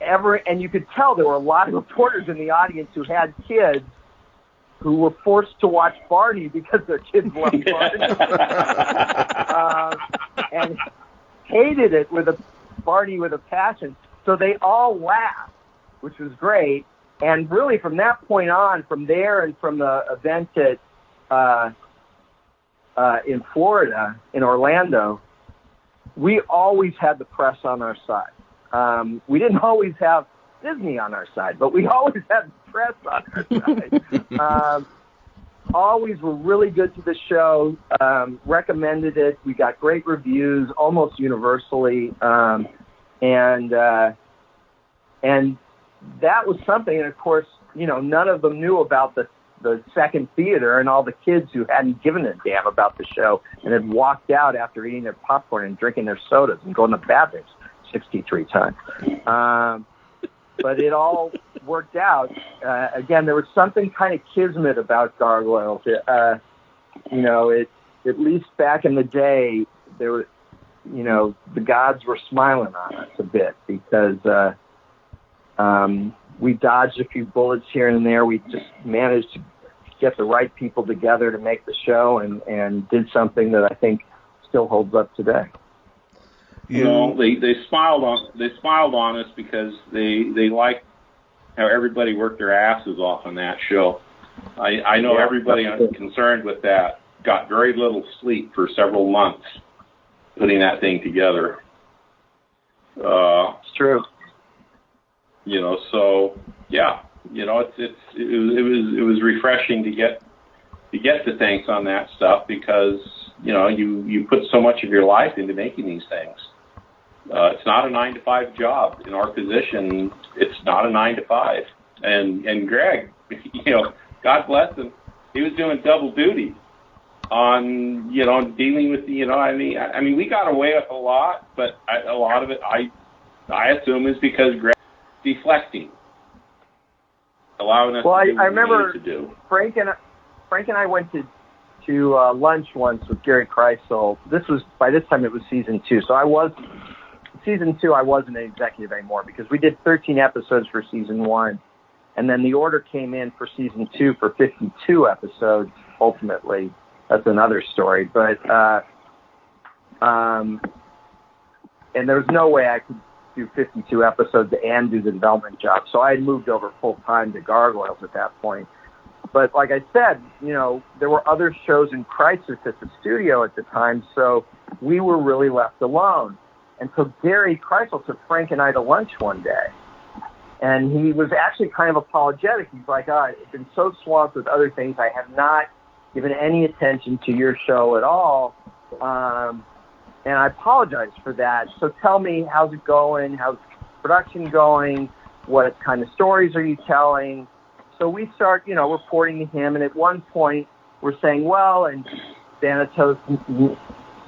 S8: you could tell there were a lot of reporters in the audience who had kids who were forced to watch Barney because their kids loved Barney. And hated it Barney with a passion. So they all laughed, which was great. And really from that point on, from there and from the event in Florida, in Orlando, we always had the press on our side. We didn't always have Disney on our side, but we always had the press on our side. Always were really good to the show, recommended it. We got great reviews almost universally. And that was something. And of course, none of them knew about the second theater and all the kids who hadn't given a damn about the show and had walked out after eating their popcorn and drinking their sodas and going to the bathrooms 63 times. But it all worked out. Again, there was something kind of kismet about Gargoyles. At least back in the day, there were, the gods were smiling on us a bit because we dodged a few bullets here and there. We just managed to get the right people together to make the show and did something that I think still holds up today.
S6: They smiled on us because they liked how everybody worked their asses off on that show. I know everybody concerned with that got very little sleep for several months putting that thing together.
S8: It's true.
S6: So yeah, it was refreshing to get the thanks on that stuff because you put so much of your life into making these things. It's not a 9-to-5 job. In our position, it's not a 9-to-5. And Greg, God bless him, he was doing double duty on dealing with I mean we got away with a lot, but a lot of it I assume is because Greg was deflecting, allowing us to do what we needed to do.
S8: Frank and I went to lunch once with Gary Kreisel. By this time it was season 2, so season 2, I wasn't an executive anymore because we did 13 episodes for season 1. And then the order came in for season 2 for 52 episodes, ultimately. That's another story. But, and there was no way I could do 52 episodes and do the development job. So I had moved over full time to Gargoyles at that point. But like I said, there were other shows in crisis at the studio at the time. So we were really left alone. And so Gary Kreisel took Frank and I to lunch one day. And he was actually kind of apologetic. He's like, I've been so swamped with other things. I have not given any attention to your show at all. And I apologize for that. So tell me, how's it going? How's production going? What kind of stories are you telling? So we start, reporting to him. And at one point, we're saying, well, and Thanatos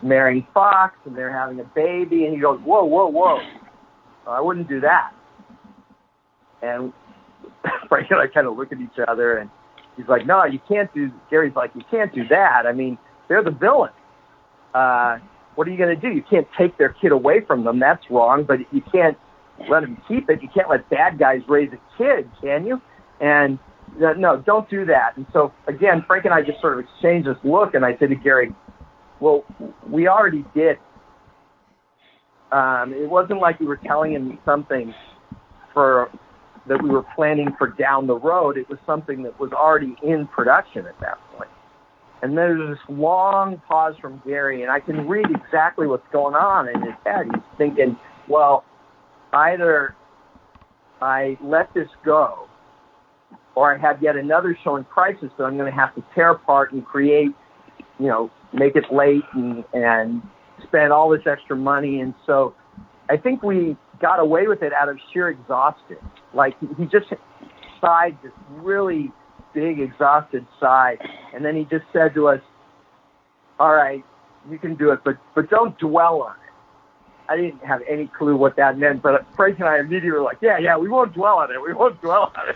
S8: marrying Fox, and they're having a baby. And he goes, whoa. I wouldn't do that. And Frank and I kind of look at each other, and he's like, no, you can't do, Gary's like, you can't do that. I mean, they're the villain. What are you going to do? You can't take their kid away from them. That's wrong, but you can't let them keep it. You can't let bad guys raise a kid, can you? And no, don't do that. And so, again, Frank and I just sort of exchanged this look, and I said to Gary, well, we already did It wasn't like we were telling him something that we were planning for down the road. It was something that was already in production at that point. And there's this long pause from Gary, and I can read exactly what's going on in his head. He's thinking, well, either I let this go, or I have yet another show in crisis that I'm going to have to tear apart and create, make it late and spend all this extra money. And so I think we got away with it out of sheer exhaustion. Like, he just sighed this really big, exhausted sigh, and then he just said to us, all right, you can do it, but don't dwell on it. I didn't have any clue what that meant, but Frank and I immediately were like, yeah, we won't dwell on it. We won't dwell on it.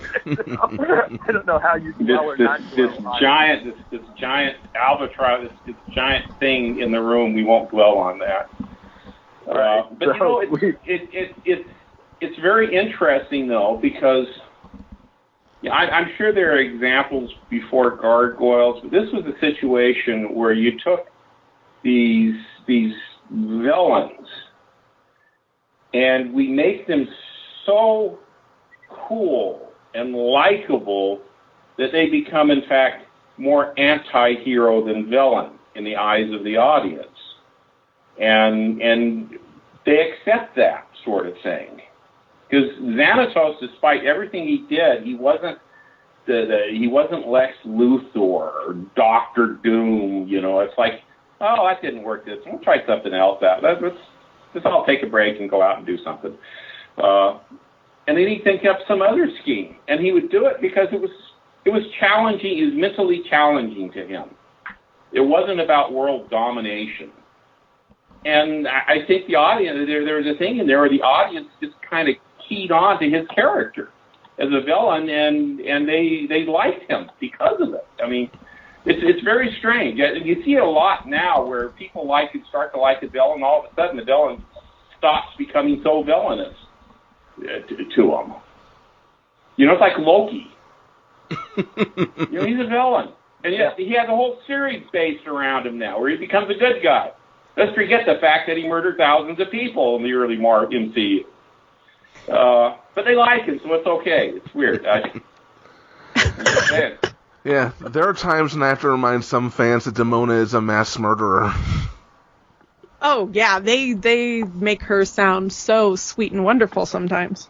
S8: I don't know how you dwell or not dwell on it.
S6: This giant albatross, this giant thing in the room, we won't dwell on that.
S8: Right.
S6: But it's very interesting, though, because I'm sure there are examples before Gargoyles, but this was a situation where you took these villains and we make them so cool and likable that they become, in fact, more anti-hero than villain in the eyes of the audience. And they accept that sort of thing. Because Xanatos, despite everything he did, he wasn't he wasn't Lex Luthor or Doctor Doom. It's like, oh, that didn't work. We'll try something else out. Let's all take a break and go out and do something. And then he'd think up some other scheme, and he would do it because it was challenging. It was mentally challenging to him. It wasn't about world domination. And I think the audience, there was a thing in there where the audience just kind of keyed on to his character as a villain, and they liked him because of it. I mean, it's very strange. You see it a lot now where people start to like a villain, all of a sudden the villain stops becoming so villainous to them. It's like Loki. He's a villain. And yet he has a whole series based around him now where he becomes a good guy. Let's forget the fact that he murdered thousands of people in the early MCU. But they like him, so it's okay. It's weird.
S4: Yeah, there are times when I have to remind some fans that Demona is a mass murderer.
S5: Oh, yeah, they make her sound so sweet and wonderful sometimes.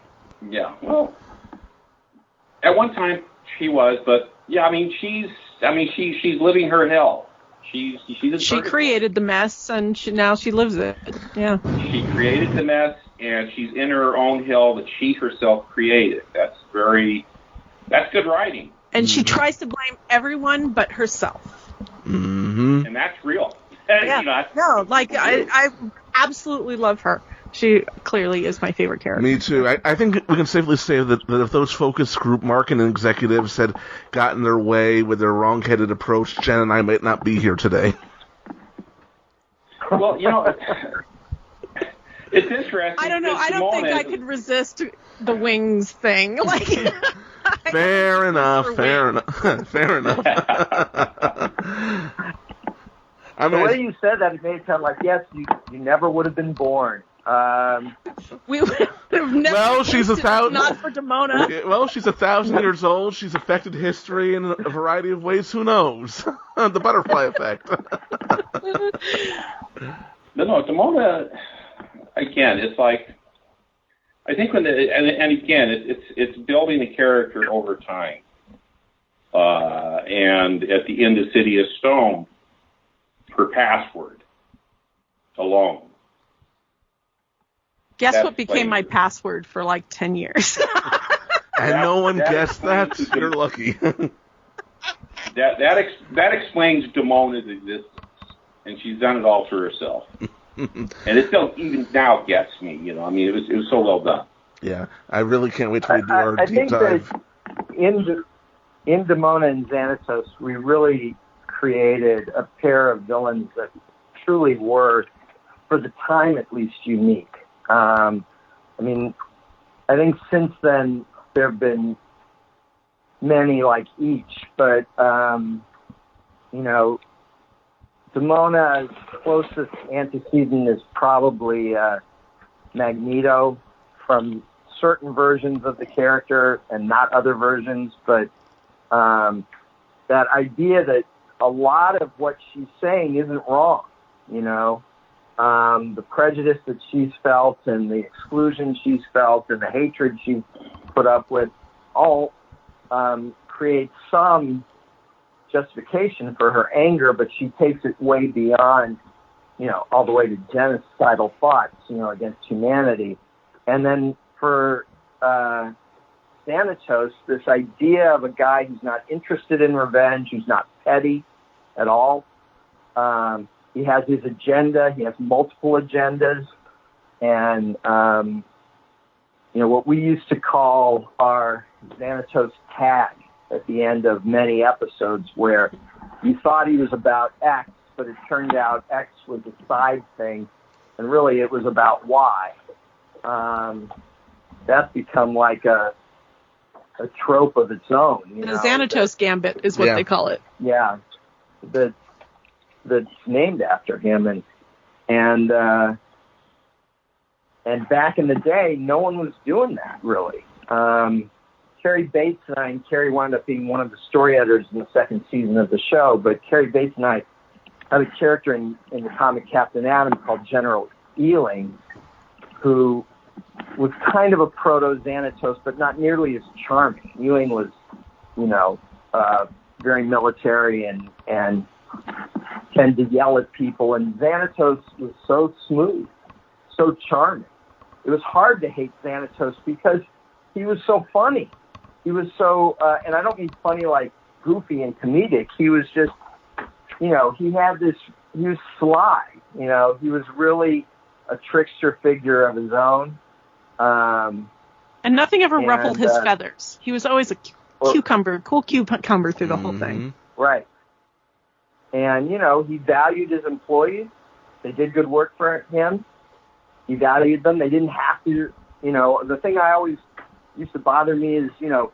S6: Yeah, well, at one time she was, but yeah, she's living her hell. She
S5: created the mess, and now she lives it. Yeah.
S6: She created the mess, and she's in her own hell that she herself created. That's good writing.
S5: And she tries to blame everyone but herself.
S4: Mm-hmm.
S6: And that's real.
S5: Yeah. I absolutely love her. She clearly is my favorite character.
S4: Me too. I think we can safely say that if those focus group marketing executives had gotten their way with their wrong-headed approach, Jen and I might not be here today.
S6: Well, it's interesting.
S5: I don't know. I don't think I could resist the wings thing.
S4: Fair enough.
S8: The way you said that, it made it sound like, yes, you never would have been born.
S5: We would have never.
S4: Well, she's 1,000.
S5: Not for Demona.
S4: Well, she's 1,000 years old. She's affected history in a variety of ways. Who knows? The butterfly effect.
S6: No, Demona. Again, it's like I think and again, it's building a character over time. And at the end of City of Stone, her password alone.
S5: Guess what became my password for 10 years?
S4: And no one guessed that? You're lucky.
S6: That explains Demona's existence, and she's done it all to herself. And it still even now gets me. It was so well done.
S4: Yeah, I really can't wait till we do our deep dive.
S8: That in Demona and Xanatos, we really created a pair of villains that truly were, for the time at least, unique. I think since then there have been many like each, but Demona's closest antecedent is probably Magneto from certain versions of the character and not other versions, but that idea that a lot of what she's saying isn't wrong, you know. The prejudice that she's felt and the exclusion she's felt and the hatred she's put up with all create some justification for her anger, but she takes it way beyond, you know, all the way to genocidal thoughts, you know, against humanity. And then for Thanatos, this idea of a guy who's not interested in revenge, who's not petty at all. He has his agenda. He has multiple agendas. And, you know, what we used to call our Thanatos tag at the end of many episodes, where you thought he was about X, but it turned out X was a side thing, and really it was about Y. That's become like a trope of its own. You know,
S5: Xanatos Gambit is what they call it.
S8: Yeah, that's named after him, and back in the day, no one was doing that really. Carrie Bates and Carrie wound up being one of the story editors in the second season of the show, but Carrie Bates and I had a character in the comic Captain Atom called General Ealing, who was kind of a proto-Xanatos, but not nearly as charming. Ealing was, you know, very military and tended to yell at people, and Xanatos was so smooth, so charming. It was hard to hate Xanatos because he was so funny. He was so, and I don't mean funny like goofy and comedic. He was just, you know, he was sly. You know, he was really a trickster figure of his own.
S5: And nothing ever ruffled his feathers. He was always a cool cucumber through the whole thing.
S8: Right. And, you know, he valued his employees. They did good work for him. He valued them. They didn't have to, you know, the thing I always used to bother me is, you know,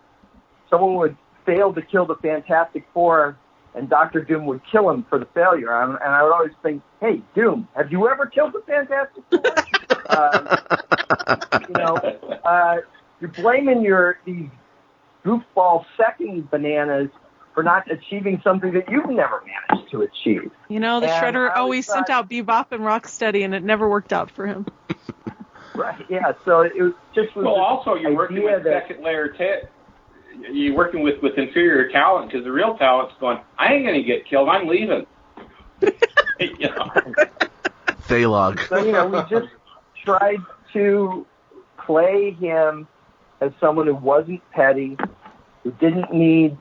S8: someone would fail to kill the Fantastic Four and Dr. Doom would kill him for the failure. And I would always think, hey, Doom, have you ever killed the Fantastic Four? You know, you're blaming these goofball second bananas for not achieving something that you've never managed to achieve.
S5: You know, the Shredder always sent out Bebop and Rocksteady, and it never worked out for him.
S8: Right, yeah, so it was just...
S6: Well, also, you're working with second layer you're working with inferior talent, because the real talent's going, I ain't going to get killed, I'm leaving. You know?
S4: Thalog.
S8: So, you know, we just tried to play him as someone who wasn't petty, who didn't need...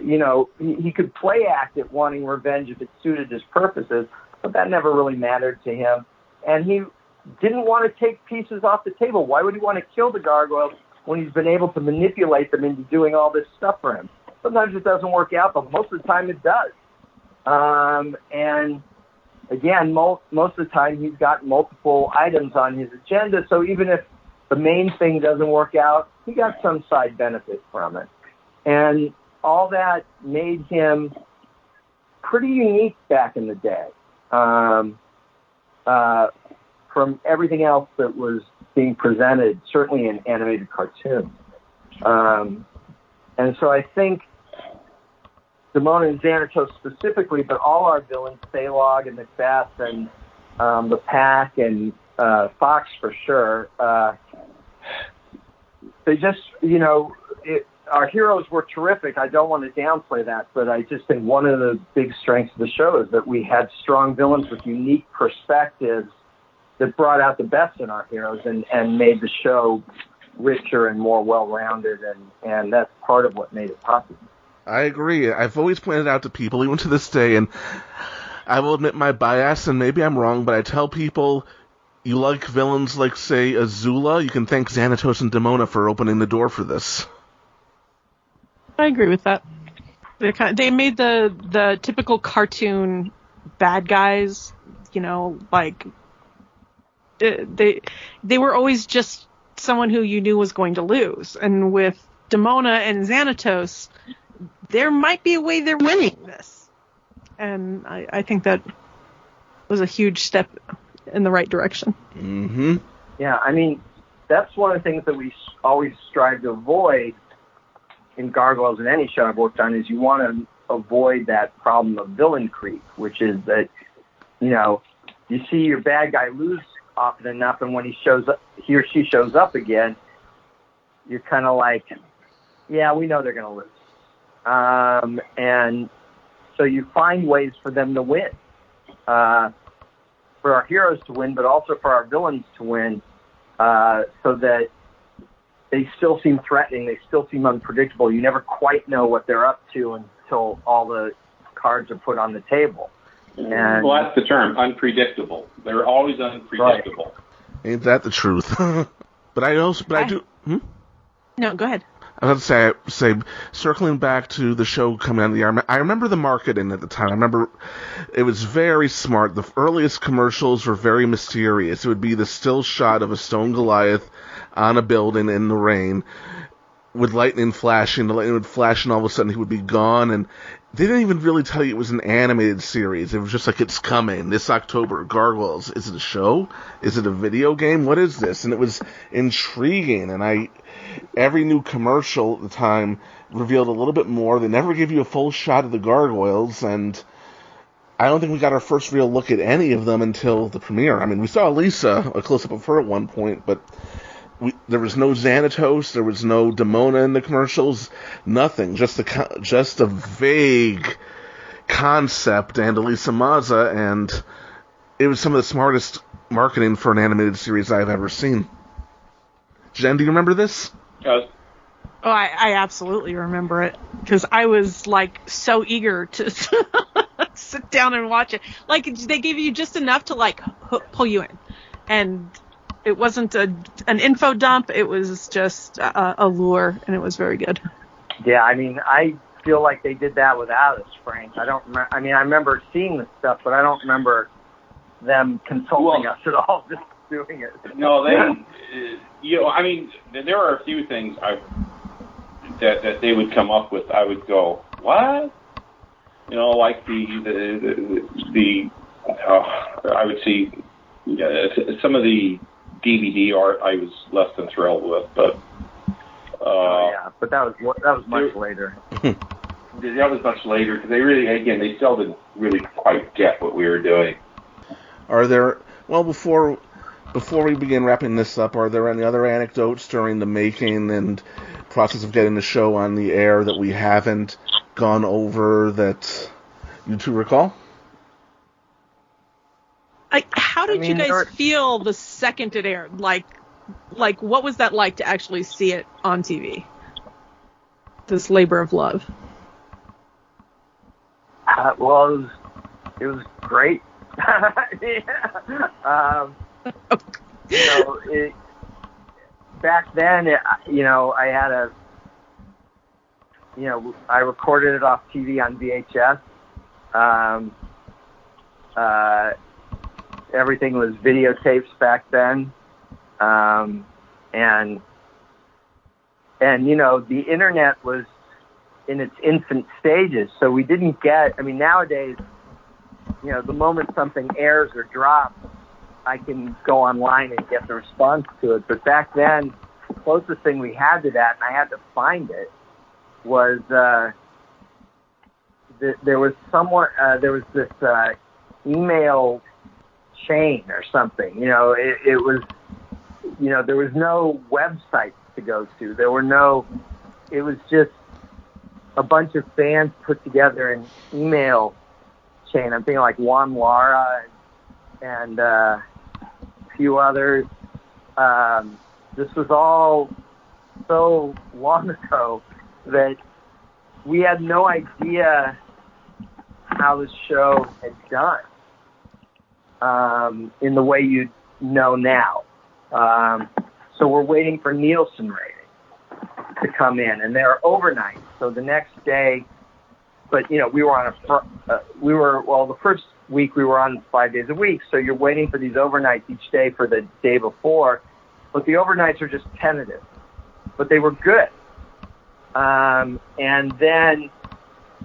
S8: You know, he could play act at wanting revenge if it suited his purposes, but that never really mattered to him. And he didn't want to take pieces off the table. Why would he want to kill the gargoyles when he's been able to manipulate them into doing all this stuff for him? Sometimes it doesn't work out, but most of the time it does. And again, most of the time he's got multiple items on his agenda, so even if the main thing doesn't work out, he got some side benefit from it. And all that made him pretty unique back in the day from everything else that was being presented, certainly in animated cartoons. And so I think Demona and Xanatos specifically, but all our villains, Thalog and Macbeth and the Pack and Fox for sure, they just, you know, our heroes were terrific. I don't want to downplay that, but I just think one of the big strengths of the show is that we had strong villains with unique perspectives that brought out the best in our heroes and made the show richer and more well-rounded, and that's part of what made it possible.
S4: I agree. I've always pointed out to people, even to this day, and I will admit my bias, and maybe I'm wrong, but I tell people, you like villains like, say, Azula, you can thank Xanatos and Demona for opening the door for this.
S5: I agree with that. They made the typical cartoon bad guys, you know, like they were always just someone who you knew was going to lose. And with Demona and Xanatos, there might be a way they're winning this. And I think that was a huge step in the right direction.
S4: Mm-hmm.
S8: Yeah, I mean, that's one of the things that we always strive to avoid in Gargoyles and any show I've worked on is you want to avoid that problem of villain creep, which is that, you see your bad guy lose often enough, and when he or she shows up again, you're kind of like, yeah, we know they're going to lose. And so you find ways for them to win, for our heroes to win, but also for our villains to win, so that they still seem threatening. They still seem unpredictable. You never quite know what they're up to until all the cards are put on the table. And,
S6: well, that's the term, unpredictable. They're always unpredictable.
S4: Right. Ain't that the truth? But I do.
S5: No, go ahead.
S4: I was going to say, circling back to the show coming out of the year, I remember the marketing at the time. I remember it was very smart. The earliest commercials were very mysterious. It would be the still shot of a stone Goliath on a building in the rain with lightning flashing. The lightning would flash, and all of a sudden he would be gone. And they didn't even really tell you it was an animated series. It was just like, it's coming this October. Gargoyles. Is it a show? Is it a video game? What is this? And it was intriguing. And every new commercial at the time revealed a little bit more. They never give you a full shot of the Gargoyles. And I don't think we got our first real look at any of them until the premiere. I mean, we saw Lisa, a close-up of her at one point, but there was no Xanatos, there was no Demona in the commercials, nothing. Just a vague concept and Elisa Mazza, and it was some of the smartest marketing for an animated series I've ever seen. Jen, do you remember this?
S5: Oh, I absolutely remember it, because I was so eager to sit down and watch it. They gave you just enough to pull you in, and it wasn't an info dump. It was just a lure, and it was very good.
S8: Yeah, I mean, I feel like they did that without us, Frank. I don't. I remember seeing the stuff, but I don't remember them consulting us at all, just doing it.
S6: No, there are a few things that they would come up with. I would go, what? Like I would see some of the DVD art I was less than thrilled with, but
S8: but that was much later.
S6: That was much later, because they still didn't really quite get what we were doing.
S4: Are there, before we begin wrapping this up, are there any other anecdotes during the making and process of getting the show on the air that we haven't gone over that you two recall?
S5: How did you guys feel the second it aired? Like, what was that like to actually see it on TV? This labor of love.
S8: Well, it was great. Back then, I had I recorded it off TV on VHS. Everything was videotapes back then. And the internet was in its infant stages, so we didn't get, nowadays, the moment something airs or drops, I can go online and get the response to it. But back then, the closest thing we had to that, and I had to find it, was there was this email chain or something. It was, there was no websites to go to. It was just a bunch of fans put together an email chain. I'm thinking like Juan Lara and a few others. This was all so long ago that we had no idea how the show had done in the way you know now. So we're waiting for Nielsen rating to come in, and they're overnight. So the next day, but we were on the first week we were on 5 days a week. So you're waiting for these overnights each day for the day before, but the overnights are just tentative, but they were good. And then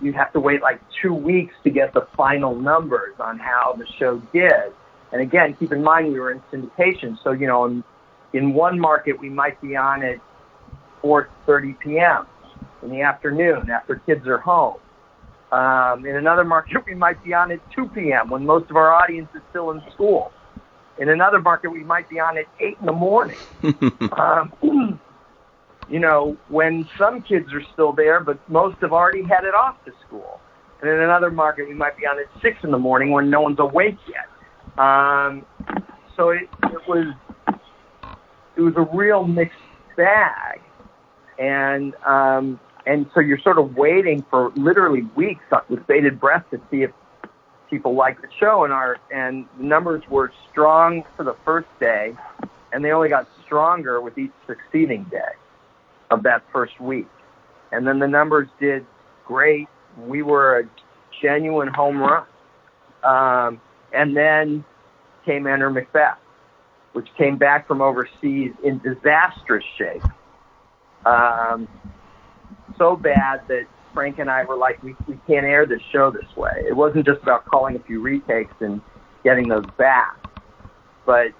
S8: you have to wait like 2 weeks to get the final numbers on how the show did. And again, keep in mind we were in syndication, so in one market, we might be on at 4:30 p.m. in the afternoon after kids are home. In another market, we might be on at 2 p.m. when most of our audience is still in school. In another market, we might be on at 8 in the morning. When some kids are still there, but most have already headed off to school. And in another market, we might be on at 6 in the morning when no one's awake yet. So it was a real mixed bag. And so you're sort of waiting for literally weeks with bated breath to see if people like the show, and the numbers were strong for the first day, and they only got stronger with each succeeding day of that first week. And then the numbers did great. We were a genuine home run. And then came Enter Macbeth, which came back from overseas in disastrous shape. So bad that Frank and I were like, we can't air this show this way. It wasn't just about calling a few retakes and getting those back, but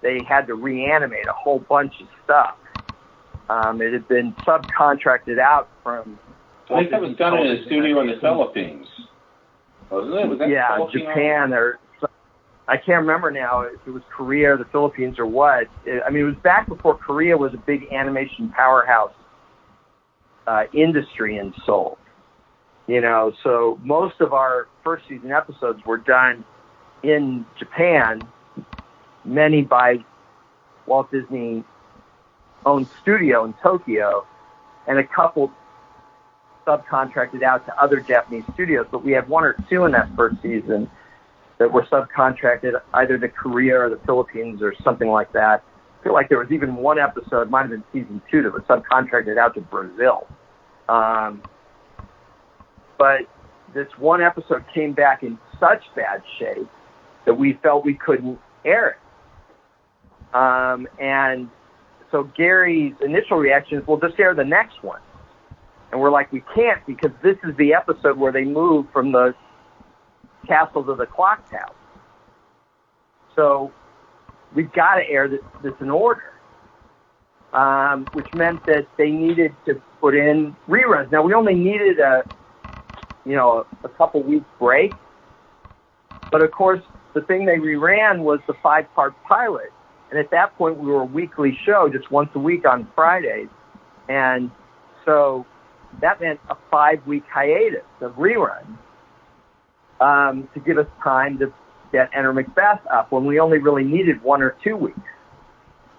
S8: they had to reanimate a whole bunch of stuff. It had been subcontracted out from...
S6: I think that was done in a studio in the Philippines, wasn't it? Was that
S8: Japan, or I can't remember now if it was Korea or the Philippines or what. It was back before Korea was a big animation powerhouse industry in Seoul. So most of our first season episodes were done in Japan, many by Walt Disney owned studio in Tokyo, and a couple subcontracted out to other Japanese studios, but we had one or two in that first season that were subcontracted either to Korea or the Philippines or something like that. I feel like there was even one episode, might have been season 2, that was subcontracted out to Brazil. But this one episode came back in such bad shape that we felt we couldn't air it. And so Gary's initial reaction is, well, just air the next one. And we're like, we can't, because this is the episode where they move from the castle to the clock tower. So we've got to air this in order, which meant that they needed to put in reruns. Now, we only needed a couple weeks break, but of course, the thing they reran was the 5-part pilot. And at that point, we were a weekly show, just once a week on Fridays. And so that meant a 5-week hiatus of reruns to give us time to get Enter Macbeth up when we only really needed 1 or 2 weeks.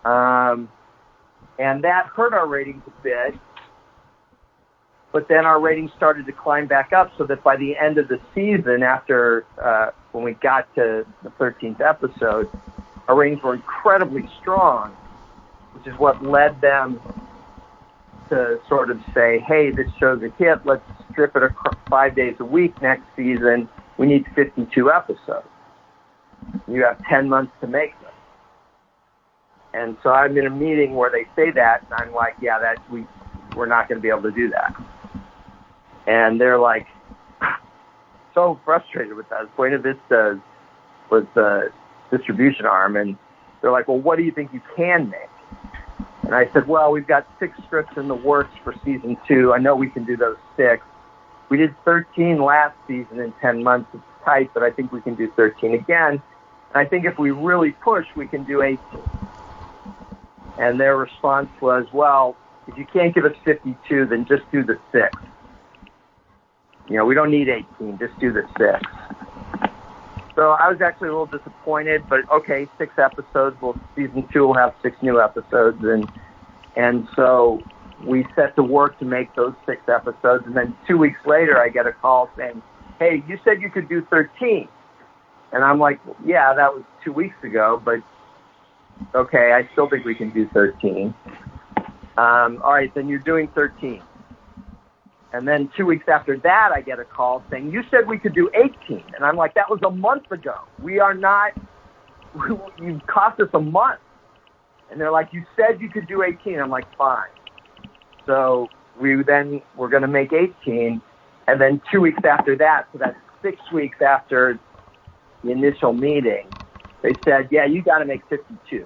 S8: And that hurt our ratings a bit. But then our ratings started to climb back up, so that by the end of the season, after when we got to the 13th episode, our ratings were incredibly strong, which is what led them to sort of say, hey, this show's a hit. Let's strip it 5 days a week next season. We need 52 episodes. You have 10 months to make them. And so I'm in a meeting where they say that, and I'm like, yeah, we're not going to be able to do that. And they're like, so frustrated with that. Buena Vista was the distribution arm, and they're like, well, what do you think you can make? And I said, well, we've got 6 scripts in the works for season 2. I know we can do those 6. We did 13 last season in 10 months. It's tight, but I think we can do 13 again. And I think if we really push, we can do 18. And their response was, well, if you can't give us 52, then just do the 6. We don't need 18, just do the 6. So I was actually a little disappointed, but okay, 6 episodes. Well, season 2 will have 6 new episodes, and so we set to work to make those 6 episodes. And then 2 weeks later, I get a call saying, "Hey, you said you could do 13," and I'm like, "Yeah, that was 2 weeks ago, but okay, I still think we can do 13." All right, then you're doing 13. And then 2 weeks after that, I get a call saying, you said we could do 18. And I'm like, that was a month ago. You cost us a month. And they're like, you said you could do 18. I'm like, fine. So we're going to make 18. And then 2 weeks after that, so that's 6 weeks after the initial meeting, they said, yeah, you got to make 52.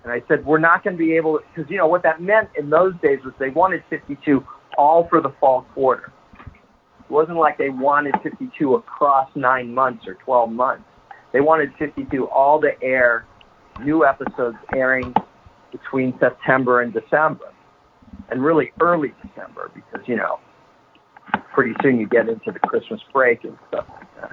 S8: And I said, we're not going to be able to, because, what that meant in those days was they wanted 52 all for the fall quarter. It wasn't like they wanted 52 across 9 months or 12 months. They wanted 52 all to air, new episodes airing between September and December, and really early December because, pretty soon you get into the Christmas break and stuff like that.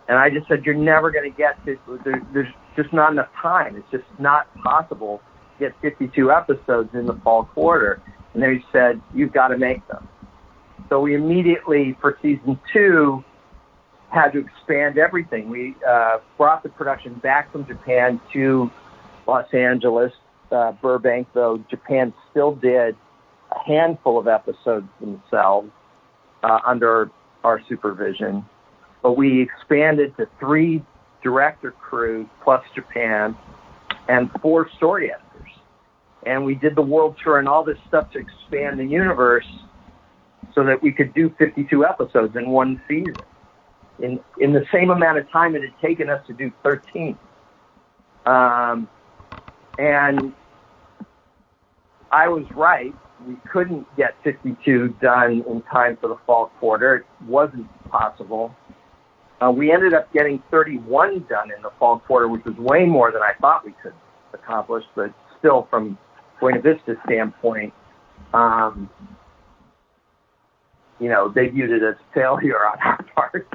S8: And I just said, you're never going to get this. There's just not enough time. It's just not possible to get 52 episodes in the fall quarter. And they said, you've got to make them. So we immediately, for season 2, had to expand everything. We brought the production back from Japan to Los Angeles, Burbank, though Japan still did a handful of episodes themselves under our supervision. But we expanded to 3 director crews plus Japan and 4 story editors. And we did the world tour and all this stuff to expand the universe so that we could do 52 episodes in one season. In the same amount of time it had taken us to do 13. And I was right. We couldn't get 52 done in time for the fall quarter. It wasn't possible. We ended up getting 31 done in the fall quarter, which was way more than I thought we could accomplish, but still from Buena Vista standpoint, they viewed it as failure on our part.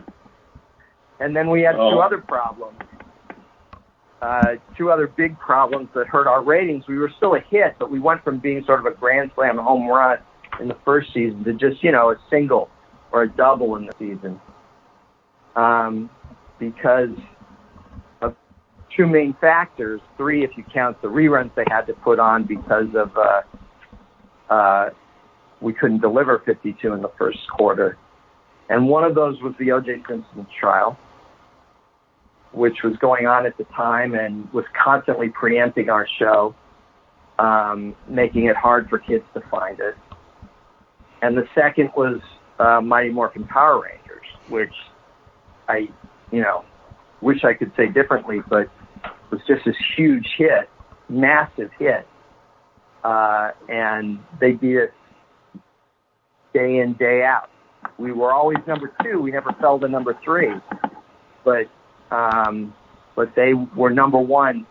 S8: And then we had 2 other problems. 2 other big problems that hurt our ratings. We were still a hit, but we went from being sort of a grand slam home run in the first season to just, a single or a double in the season. Because of 2 main factors, 3 if you count the reruns they had to put on because of we couldn't deliver 52 in the first quarter. And one of those was the O.J. Simpson trial, which was going on at the time and was constantly preempting our show, making it hard for kids to find it. And the second was Mighty Morphin Power Rangers, which I, wish I could say differently, but was just this huge hit, massive hit. And they beat us day in, day out. We were always number 2. We never fell to number 3. But they were number 1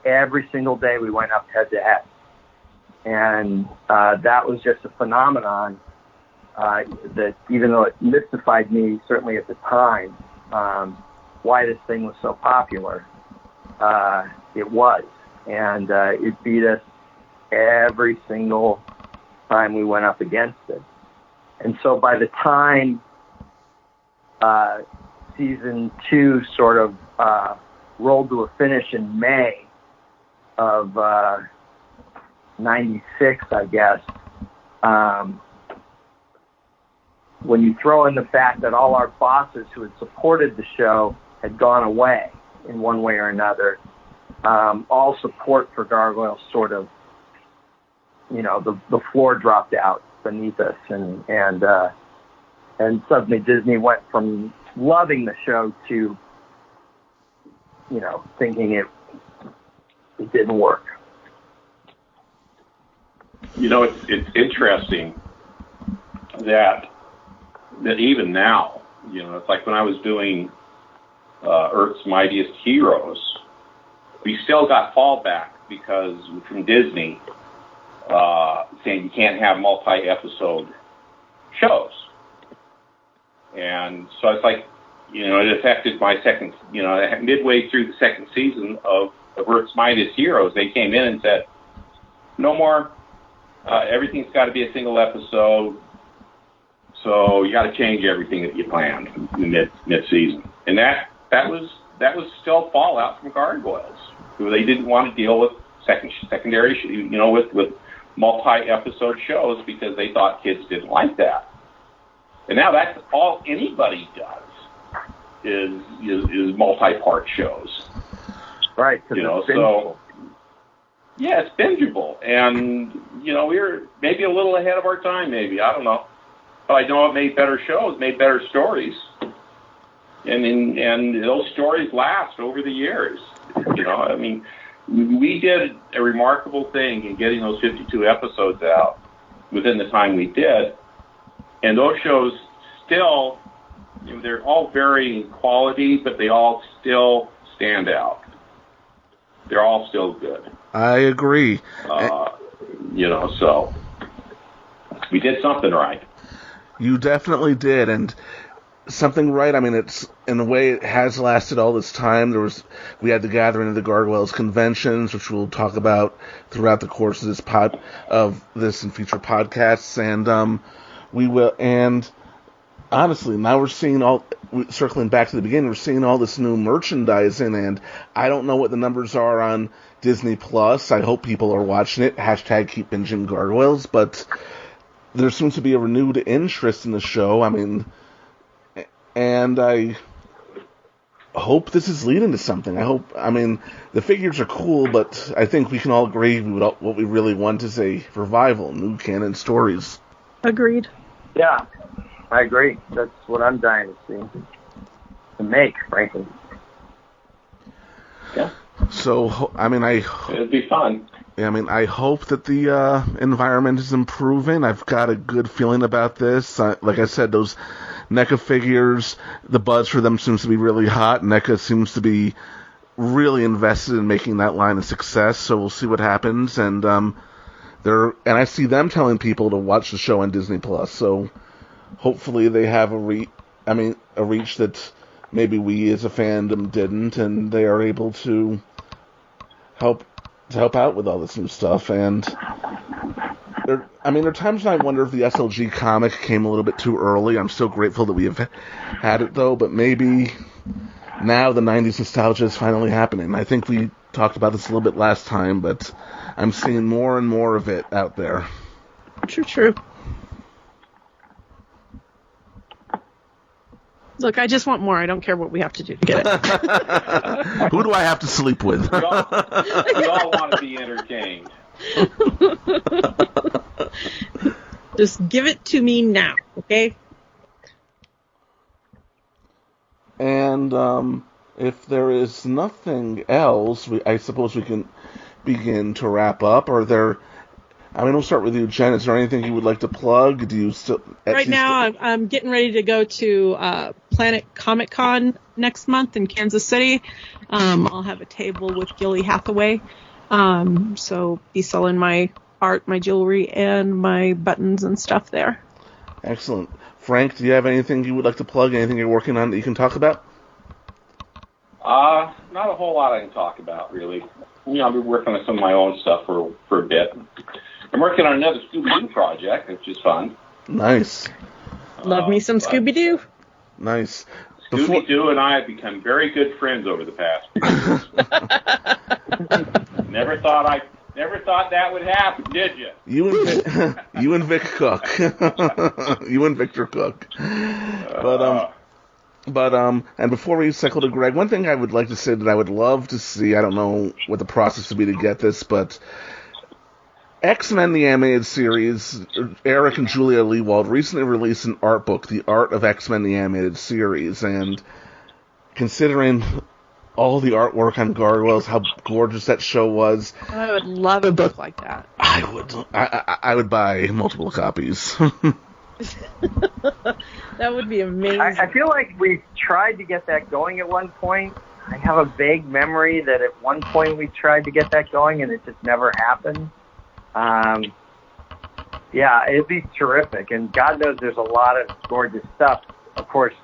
S8: every single day we went up head to head. And that was just a phenomenon that even though it mystified me, certainly at the time, why this thing was so popular, it was. And it beat us every single time we went up against it. And so by the time season 2 sort of rolled to a finish in May of 96, I guess, when you throw in the fact that all our bosses who had supported the show had gone away in one way or another, all support for Gargoyles sort of, the floor dropped out beneath us, and suddenly Disney went from loving the show to, thinking it didn't work.
S6: It's interesting that even now, it's like when I was doing Earth's Mightiest Heroes, we still got fallback because from Disney saying you can't have multi-episode shows. And so it's like, it affected my second, midway through the second season of Earth's Mightiest Heroes, they came in and said, no more, everything's got to be a single episode, so you got to change everything that you planned mid-season. And that was still fallout from Gargoyles, who they didn't want to deal with secondary, with multi-episode shows because they thought kids didn't like that. And now that's all anybody does is multi-part shows.
S8: Right.
S6: So yeah, it's bingeable, and we were maybe a little ahead of our time. Maybe, I don't know, but I know it made better shows, made better stories. and those stories last over the years. I mean, we did a remarkable thing in getting those 52 episodes out within the time we did, and those shows still, they're all varying quality, but they all still stand out. They're all still good.
S4: I agree.
S6: So we did something right.
S4: You definitely did, and something right. I mean, it's in a way it has lasted all this time. We had the Gathering of the Gargoyles conventions, which we'll talk about throughout the course of this and future podcasts, and we will. And honestly, now we're seeing circling back to the beginning, we're seeing all this new merchandising, and I don't know what the numbers are on Disney Plus. I hope people are watching it. # keep binging Gargoyles, but there seems to be a renewed interest in the show. I mean, and I hope this is leading to something. The figures are cool, but I think we can all agree what we really want is a revival, new canon stories.
S5: Agreed.
S8: Yeah, I agree. That's what I'm dying to see. To make, frankly.
S6: Yeah.
S4: So,
S6: it'd be fun.
S4: I hope that the environment is improving. I've got a good feeling about this. Like I said, those NECA figures, the buzz for them seems to be really hot. NECA seems to be really invested in making that line a success, so we'll see what happens. And I see them telling people to watch the show on Disney Plus. So hopefully they have a reach that maybe we as a fandom didn't, and they are able to help out with all this new stuff. And there are times when I wonder if the SLG comic came a little bit too early. I'm so grateful that we have had it, though, but maybe now the 90s nostalgia is finally happening. I think we talked about this a little bit last time, but I'm seeing more and more of it out there.
S5: True. Look, I just want more. I don't care what we have to do to get it.
S4: Who do I have to sleep with?
S6: We all want to be entertained.
S5: Just give it to me now, okay?
S4: And if there is nothing else, I suppose we can begin to wrap up. We'll start with you, Jen. Is there anything you would like to plug? Do you still...
S5: Right now, I'm getting ready to go to Planet Comic Con next month in Kansas City. I'll have a table with Gilly Hathaway. So be selling my art, my jewelry, and my buttons and stuff there.
S4: Excellent. Frank, do you have anything you would like to plug? Anything you're working on that you can talk about?
S6: Not a whole lot I can talk about, really. I've been working on some of my own stuff for a bit. I'm working on another Scooby-Doo project, which is fun.
S4: Nice.
S5: Love me some Scooby-Doo.
S4: Nice.
S6: Scooby-Doo and I have become very good friends over the past few years. Never thought that would happen, did you?
S4: You and Vic Cook. You and Victor Cook. And before we cycle to Greg, one thing I would like to say that I would love to see, I don't know what the process would be to get this, but X-Men the Animated Series, Eric and Julia Lewald recently released an art book, The Art of X-Men the Animated Series, and considering all the artwork on Gargoyles, how gorgeous that show was.
S5: I would love a book like that.
S4: I would buy multiple copies.
S5: That would be amazing.
S8: I feel like we tried to get that going at one point. I have a vague memory that at one point we tried to get that going and it just never happened. Yeah, it'd be terrific. And God knows there's a lot of gorgeous stuff. Of course,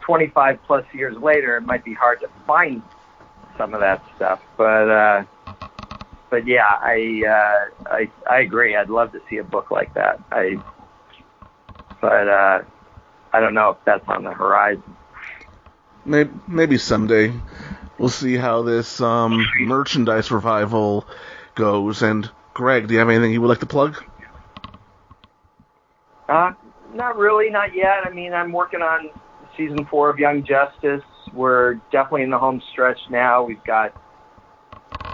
S8: 25 plus years later, it might be hard to find some of that stuff. But yeah, I agree. I'd love to see a book like that. But I don't know if that's on the horizon.
S4: Maybe someday. We'll see how this merchandise revival goes. And Greg, do you have anything you would like to plug?
S8: Not really, not yet. I mean, I'm working on season 4 of Young Justice. We're definitely in the home stretch now. We've got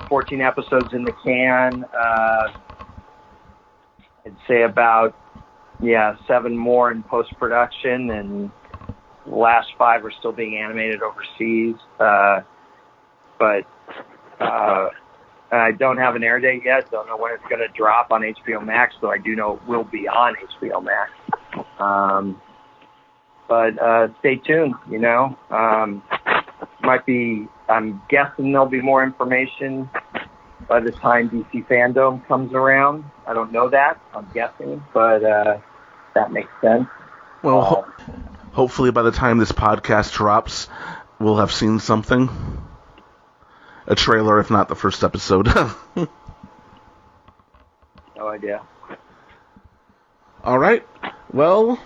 S8: 14 episodes in the can. I'd say about 7 more in post-production, and The last 5 are still being animated overseas, but I don't have an air date yet. Don't know when it's going to drop on HBO Max, though I do know it will be on HBO Max. But stay tuned, you know. I'm guessing there'll be more information by the time DC Fandom comes around. I don't know that. I'm guessing, but that makes sense.
S4: Well, hopefully by the time this podcast drops, we'll have seen something. A trailer, if not the first episode.
S8: No idea.
S4: All right. Well,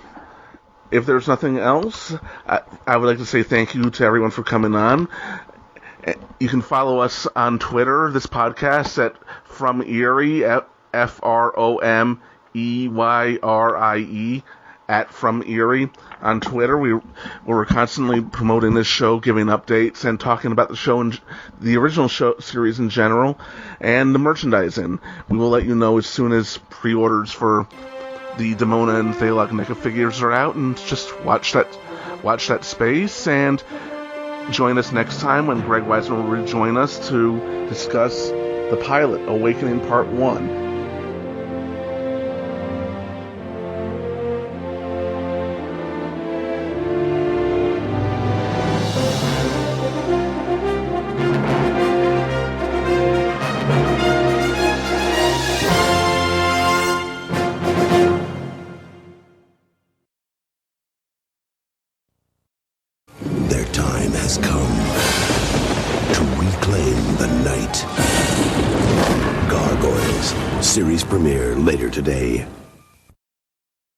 S4: if there's nothing else, I would like to say thank you to everyone for coming on. You can follow us on Twitter, this podcast, at From Eyrie, FROMEYRIE, at From Eyrie on Twitter. We're constantly promoting this show, giving updates, and talking about the show and the original show series in general, and the merchandising. We will let you know as soon as pre-orders for the Demona and Thalok NECA figures are out, and just watch that space, and join us next time when Greg Weisman will rejoin us to discuss the pilot, Awakening Part 1.
S2: Their time has come to reclaim the night. Gargoyles, series premiere later today.